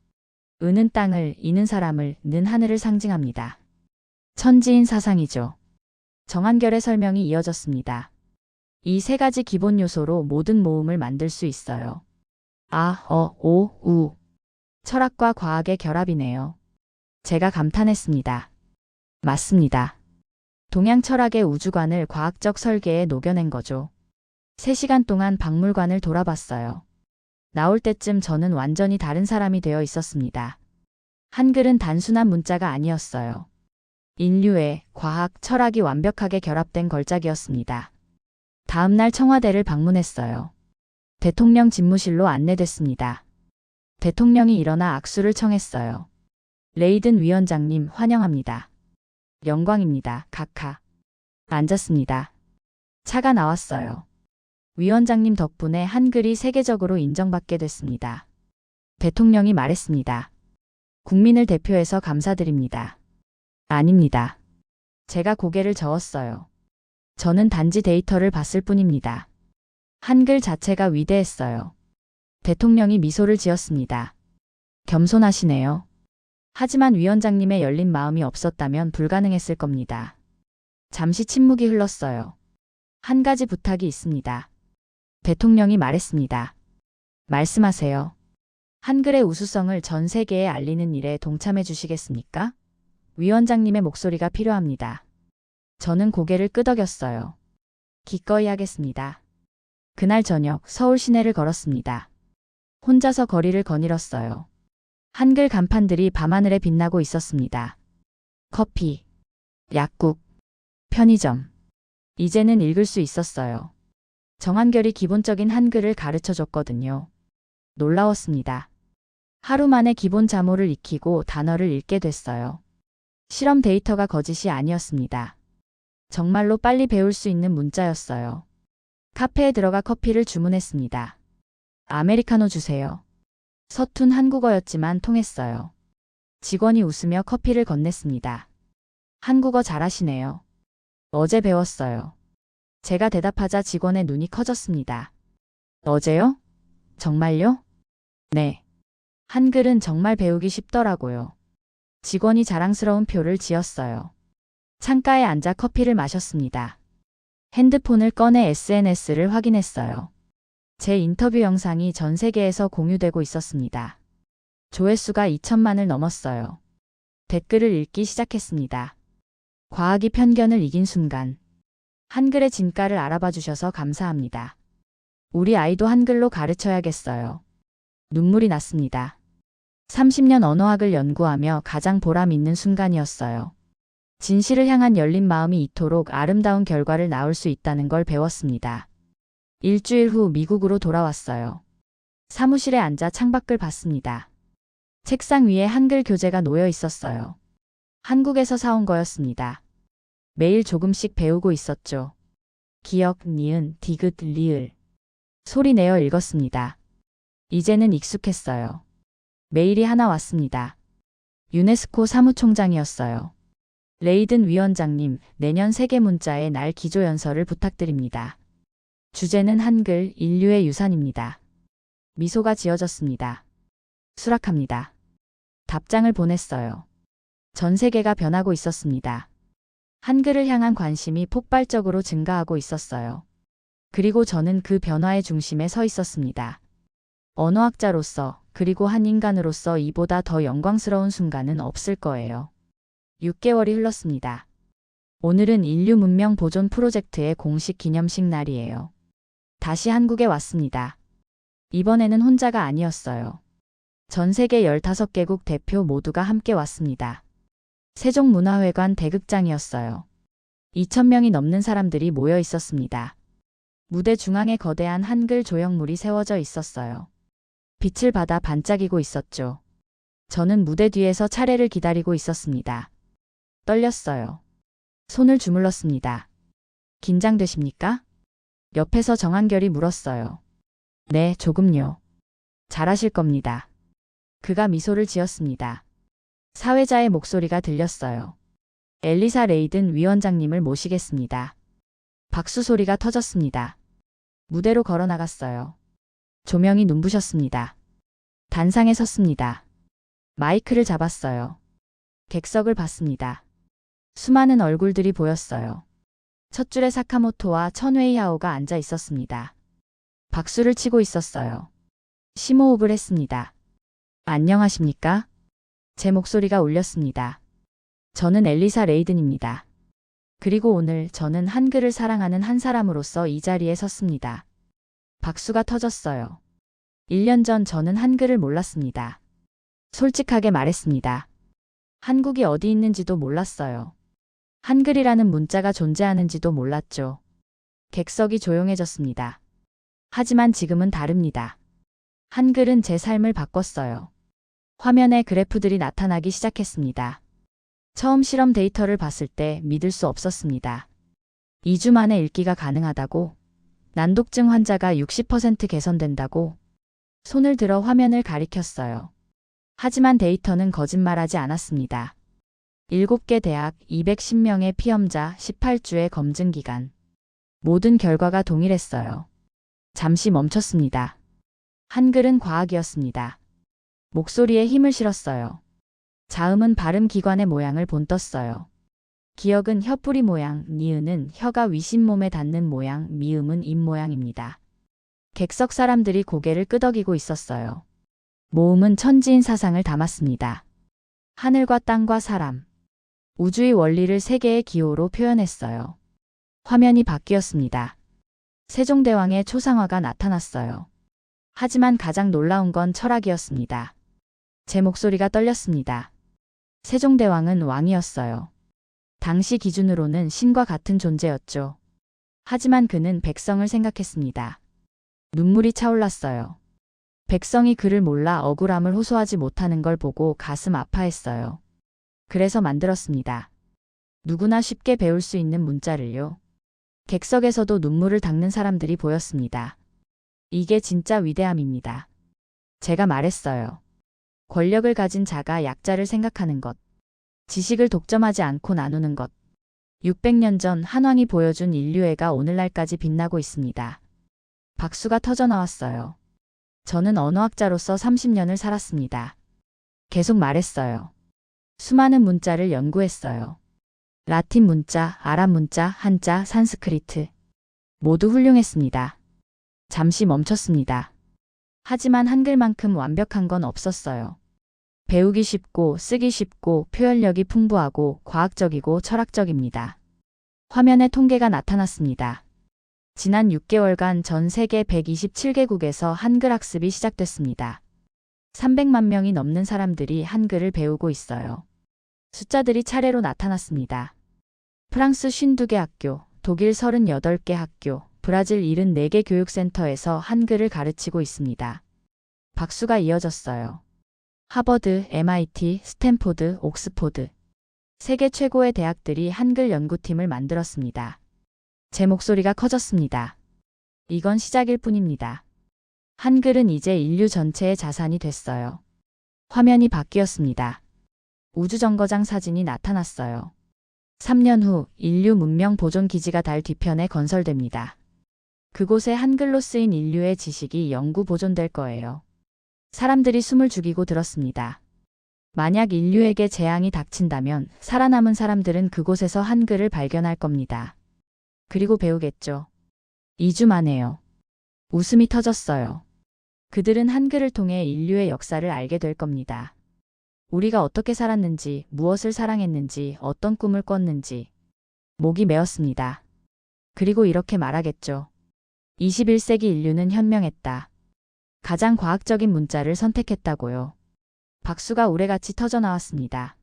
Speaker 1: 은은 땅을, 이는 사람을, 는 하늘을 상징합니다. 천지인 사상이죠. 정한결의 설명이 이어졌습니다. 이 세 가지 기본 요소로 모든 모음을 만들 수 있어요. 아, 어, 오, 우. 철학과 과학의 결합이네요. 제가 감탄했습니다. 맞습니다. 동양 철학의 우주관을 과학적 설계에 녹여낸 거죠. 3시간 동안 박물관을 돌아봤어요. 나올 때쯤 저는 완전히 다른 사람이 되어 있었습니다. 한글은 단순한 문자가 아니었어요. 인류의 과학, 철학이 완벽하게 결합된 걸작이었습니다. 다음 날 청와대를 방문했어요. 대통령 집무실로 안내됐습니다. 대통령이 일어나 악수를 청했어요. 레이든 위원장님 환영합니다. 영광입니다. 카카. 앉았습니다. 차가 나왔어요. 위원장님 덕분에 한글이 세계적으로 인정받게 됐습니다. 대통령이 말했습니다. 국민을 대표해서 감사드립니다. 아닙니다. 제가 고개를 저었어요. 저는 단지 데이터를 봤을 뿐입니다. 한글 자체가 위대했어요. 대통령이 미소를 지었습니다. 겸손하시네요. 하지만 위원장님의 열린 마음이 없었다면 불가능했을 겁니다. 잠시 침묵이 흘렀어요. 한 가지 부탁이 있습니다. 대통령이 말했습니다. 말씀하세요. 한글의 우수성을 전 세계에 알리는 일에 동참해 주시겠습니까? 위원장님의 목소리가 필요합니다. 저는 고개를 끄덕였어요. 기꺼이 하겠습니다. 그날 저녁 서울 시내를 걸었습니다. 혼자서 거리를 거닐었어요. 한글 간판들이 밤하늘에 빛나고 있었습니다. 커피, 약국, 편의점. 이제는 읽을 수 있었어요. 정한결이 기본적인 한글을 가르쳐 줬거든요. 놀라웠습니다. 하루 만에 기본 자모를 익히고 단어를 읽게 됐어요. 실험 데이터가 거짓이 아니었습니다. 정말로 빨리 배울 수 있는 문자였어요. 카페에 들어가 커피를 주문했습니다. 아메리카노 주세요. 서툰 한국어였지만 통했어요. 직원이 웃으며 커피를 건넸습니다. 한국어 잘하시네요. 어제 배웠어요. 제가 대답하자 직원의 눈이 커졌습니다. 어제요? 정말요? 네. 한글은 정말 배우기 쉽더라고요. 직원이 자랑스러운 표를 지었어요. 창가에 앉아 커피를 마셨습니다. 핸드폰을 꺼내 SNS를 확인했어요. 제 인터뷰 영상이 전 세계에서 공유되고 있었습니다. 조회수가 2천만을 넘었어요. 댓글을 읽기 시작했습니다. 과학이 편견을 이긴 순간. 한글의 진가를 알아봐 주셔서 감사합니다. 우리 아이도 한글로 가르쳐야겠어요. 눈물이 났습니다. 30년 언어학을 연구하며 가장 보람 있는 순간이었어요. 진실을 향한 열린 마음이 이토록 아름다운 결과를 낳을 수 있다는 걸 배웠습니다. 일주일 후 미국으로 돌아왔어요. 사무실에 앉아 창밖을 봤습니다. 책상 위에 한글 교재가 놓여 있었어요. 한국에서 사온 거였습니다. 매일 조금씩 배우고 있었죠. 기역, 니은, 디귿, 리을. 소리 내어 읽었습니다. 이제는 익숙했어요. 메일이 하나 왔습니다. 유네스코 사무총장이었어요. 레이든 위원장님, 내년 세계문자의 날 기조연설을 부탁드립니다. 주제는 한글, 인류의 유산입니다. 미소가 지어졌습니다. 수락합니다. 답장을 보냈어요. 전 세계가 변하고 있었습니다. 한글을 향한 관심이 폭발적으로 증가하고 있었어요. 그리고 저는 그 변화의 중심에 서 있었습니다. 언어학자로서 그리고 한 인간으로서 이보다 더 영광스러운 순간은 없을 거예요. 6개월이 흘렀습니다. 오늘은 인류 문명 보존 프로젝트의 공식 기념식 날이에요. 다시 한국에 왔습니다. 이번에는 혼자가 아니었어요. 전 세계 15개국 대표 모두가 함께 왔습니다. 세종문화회관 대극장이었어요. 2,000명이 넘는 사람들이 모여 있었습니다. 무대 중앙에 거대한 한글 조형물이 세워져 있었어요. 빛을 받아 반짝이고 있었죠. 저는 무대 뒤에서 차례를 기다리고 있었습니다. 떨렸어요. 손을 주물렀습니다. 긴장되십니까? 옆에서 정한결이 물었어요. 네, 조금요. 잘하실 겁니다. 그가 미소를 지었습니다. 사회자의 목소리가 들렸어요. 엘리사 레이든 위원장님을 모시겠습니다. 박수 소리가 터졌습니다. 무대로 걸어 나갔어요. 조명이 눈부셨습니다. 단상에 섰습니다. 마이크를 잡았어요. 객석을 봤습니다. 수많은 얼굴들이 보였어요. 첫 줄에 사카모토와 천웨이 하오가 앉아 있었습니다. 박수를 치고 있었어요. 심호흡을 했습니다. 안녕하십니까? 제 목소리가 울렸습니다. 저는 엘리사 레이든입니다. 그리고 오늘 저는 한글을 사랑하는 한 사람으로서 이 자리에 섰습니다. 박수가 터졌어요. 1년 전 저는 한글을 몰랐습니다. 솔직하게 말했습니다. 한국이 어디 있는지도 몰랐어요. 한글이라는 문자가 존재하는지도 몰랐죠. 객석이 조용해졌습니다. 하지만 지금은 다릅니다. 한글은 제 삶을 바꿨어요. 화면에 그래프들이 나타나기 시작했습니다. 처음 실험 데이터를 봤을 때 믿을 수 없었습니다. 2주 만에 읽기가 가능하다고, 난독증 환자가 60% 개선된다고, 손을 들어 화면을 가리켰어요. 하지만 데이터는 거짓말하지 않았습니다. 7개 대학, 210명의 피험자, 18주의 검증 기간. 모든 결과가 동일했어요. 잠시 멈췄습니다. 한글은 과학이었습니다. 목소리에 힘을 실었어요. 자음은 발음 기관의 모양을 본떴어요. 기억은 혀뿌리 모양, 니은은 혀가 위심몸에 닿는 모양, 미음은 입 모양입니다. 객석 사람들이 고개를 끄덕이고 있었어요. 모음은 천지인 사상을 담았습니다. 하늘과 땅과 사람, 우주의 원리를 세계의 기호로 표현했어요. 화면이 바뀌었습니다. 세종대왕의 초상화가 나타났어요. 하지만 가장 놀라운 건 철학이었습니다. 제 목소리가 떨렸습니다. 세종대왕은 왕이었어요. 당시 기준으로는 신과 같은 존재였죠. 하지만 그는 백성을 생각했습니다. 눈물이 차올랐어요. 백성이 그를 몰라 억울함을 호소하지 못하는 걸 보고 가슴 아파했어요. 그래서 만들었습니다. 누구나 쉽게 배울 수 있는 문자를요. 객석에서도 눈물을 닦는 사람들이 보였습니다. 이게 진짜 위대함입니다. 제가 말했어요. 권력을 가진 자가 약자를 생각하는 것. 지식을 독점하지 않고 나누는 것. 600년 전 한왕이 보여준 인류애가 오늘날까지 빛나고 있습니다. 박수가 터져나왔어요. 저는 언어학자로서 30년을 살았습니다. 계속 말했어요. 수많은 문자를 연구했어요. 라틴 문자, 아랍 문자, 한자, 산스크리트. 모두 훌륭했습니다. 잠시 멈췄습니다. 하지만 한글만큼 완벽한 건 없었어요. 배우기 쉽고 쓰기 쉽고 표현력이 풍부하고 과학적이고 철학적입니다. 화면에 통계가 나타났습니다. 지난 6개월간 전 세계 127개국에서 한글 학습이 시작됐습니다. 300만 명이 넘는 사람들이 한글을 배우고 있어요. 숫자들이 차례로 나타났습니다. 프랑스 52개 학교, 독일 38개 학교, 브라질 74개 교육센터에서 한글을 가르치고 있습니다. 박수가 이어졌어요. 하버드, MIT, 스탠포드, 옥스포드. 세계 최고의 대학들이 한글 연구팀을 만들었습니다. 제 목소리가 커졌습니다. 이건 시작일 뿐입니다. 한글은 이제 인류 전체의 자산이 됐어요. 화면이 바뀌었습니다. 우주정거장 사진이 나타났어요. 3년 후 인류 문명 보존 기지가 달 뒤편에 건설됩니다. 그곳에 한글로 쓰인 인류의 지식이 영구 보존될 거예요. 사람들이 숨을 죽이고 들었습니다. 만약 인류에게 재앙이 닥친다면 살아남은 사람들은 그곳에서 한글을 발견할 겁니다. 그리고 배우겠죠. 2주 만에요. 웃음이 터졌어요. 그들은 한글을 통해 인류의 역사를 알게 될 겁니다. 우리가 어떻게 살았는지, 무엇을 사랑했는지, 어떤 꿈을 꿨는지. 목이 메었습니다. 그리고 이렇게 말하겠죠. 21세기 인류는 현명했다. 가장 과학적인 문자를 선택했다고요. 박수가 우레같이 터져 나왔습니다.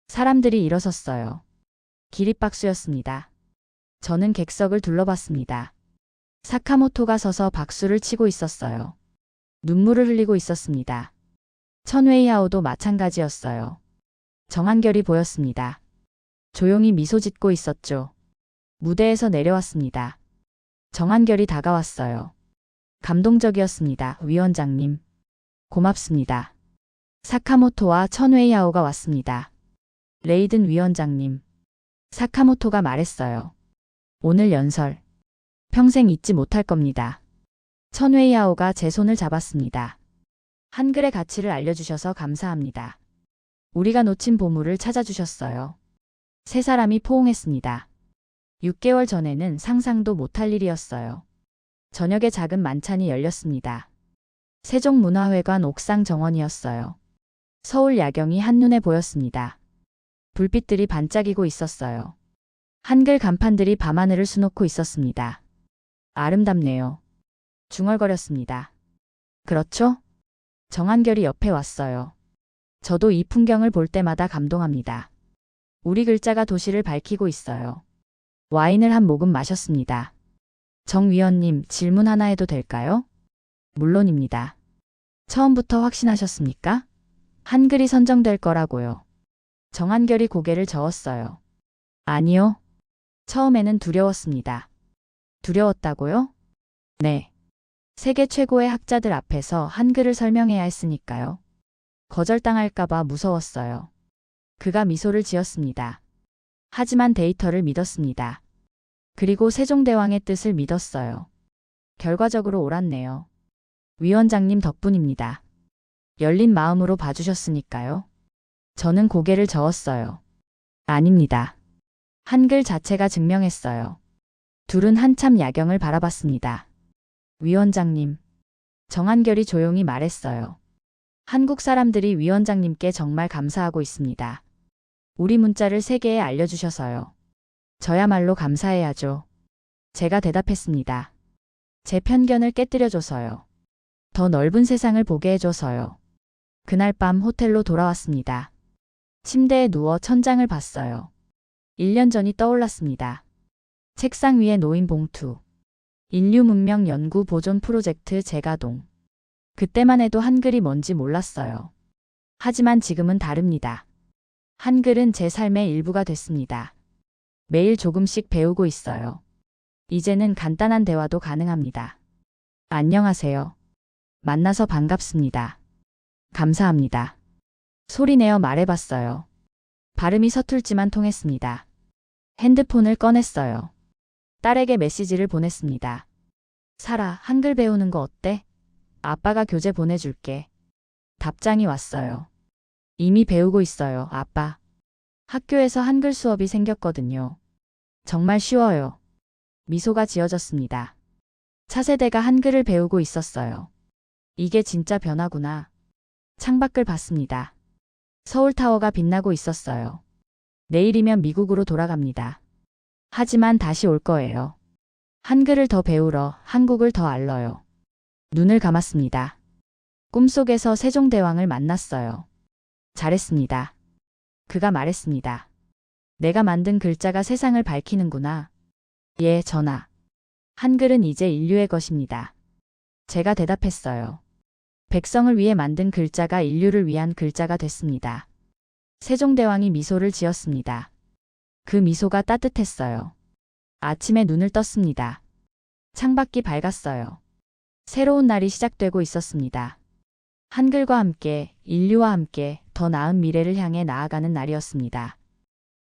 Speaker 1: 사람들이 일어섰어요. 기립박수였습니다. 저는 객석을 둘러봤습니다. 사카모토가 서서 박수를 치고 있었어요. 눈물을 흘리고 있었습니다. 천웨이하오도 마찬가지였어요. 정한결이 보였습니다. 조용히 미소 짓고 있었죠. 무대에서 내려왔습니다. 정한결이 다가왔어요. 감동적이었습니다. 위원장님. 고맙습니다. 사카모토와 천웨이하오가 왔습니다. 레이든 위원장님. 사카모토가 말했어요. 오늘 연설. 평생 잊지 못할 겁니다. 천웨이하오가 제 손을 잡았습니다. 한글의 가치를 알려주셔서 감사합니다. 우리가 놓친 보물을 찾아주셨어요. 세 사람이 포옹했습니다. 6개월 전에는 상상도 못할 일이었어요. 저녁에 작은 만찬이 열렸습니다. 세종문화회관 옥상 정원이었어요. 서울 야경이 한눈에 보였습니다. 불빛들이 반짝이고 있었어요. 한글 간판들이 밤하늘을 수놓고 있었습니다. 아름답네요. 중얼거렸습니다. 그렇죠? 정한결이 옆에 왔어요. 저도 이 풍경을 볼 때마다 감동합니다. 우리 글자가 도시를 밝히고 있어요. 와인을 한 모금 마셨습니다. 정 위원님, 질문 하나 해도 될까요? 물론입니다. 처음부터 확신하셨습니까? 한글이 선정될 거라고요. 정한결이 고개를 저었어요. 아니요. 처음에는 두려웠습니다. 두려웠다고요? 네. 세계 최고의 학자들 앞에서 한글을 설명해야 했으니까요. 거절당할까봐 무서웠어요. 그가 미소를 지었습니다. 하지만 데이터를 믿었습니다. 그리고 세종대왕의 뜻을 믿었어요. 결과적으로 옳았네요. 위원장님 덕분입니다. 열린 마음으로 봐주셨으니까요. 저는 고개를 저었어요. 아닙니다. 한글 자체가 증명했어요. 둘은 한참 야경을 바라봤습니다. 위원장님. 정한결이 조용히 말했어요. 한국 사람들이 위원장님께 정말 감사하고 있습니다. 우리 문자를 세계에 알려주셔서요. 저야말로 감사해야죠. 제가 대답했습니다. 제 편견을 깨뜨려줘서요. 더 넓은 세상을 보게 해줘서요. 그날 밤 호텔로 돌아왔습니다. 침대에 누워 천장을 봤어요. 1년 전이 떠올랐습니다. 책상 위에 놓인 봉투. 인류문명 연구 보존 프로젝트 재가동. 그때만 해도 한글이 뭔지 몰랐어요. 하지만 지금은 다릅니다. 한글은 제 삶의 일부가 됐습니다. 매일 조금씩 배우고 있어요. 이제는 간단한 대화도 가능합니다. 안녕하세요. 만나서 반갑습니다. 감사합니다. 소리내어 말해봤어요. 발음이 서툴지만 통했습니다. 핸드폰을 꺼냈어요. 딸에게 메시지를 보냈습니다. 사라, 한글 배우는 거 어때? 아빠가 교재 보내줄게. 답장이 왔어요. 이미 배우고 있어요, 아빠. 학교에서 한글 수업이 생겼거든요. 정말 쉬워요. 미소가 지어졌습니다. 차세대가 한글을 배우고 있었어요. 이게 진짜 변화구나. 창밖을 봤습니다. 서울타워가 빛나고 있었어요. 내일이면 미국으로 돌아갑니다. 하지만 다시 올 거예요. 한글을 더 배우러, 한국을 더 알러요. 눈을 감았습니다. 꿈속에서 세종대왕을 만났어요. 잘했습니다. 그가 말했습니다. 내가 만든 글자가 세상을 밝히는구나. 예, 전하. 한글은 이제 인류의 것입니다. 제가 대답했어요. 백성을 위해 만든 글자가 인류를 위한 글자가 됐습니다. 세종대왕이 미소를 지었습니다. 그 미소가 따뜻했어요. 아침에 눈을 떴습니다. 창밖이 밝았어요. 새로운 날이 시작되고 있었습니다. 한글과 함께, 인류와 함께 더 나은 미래를 향해 나아가는 날이었습니다.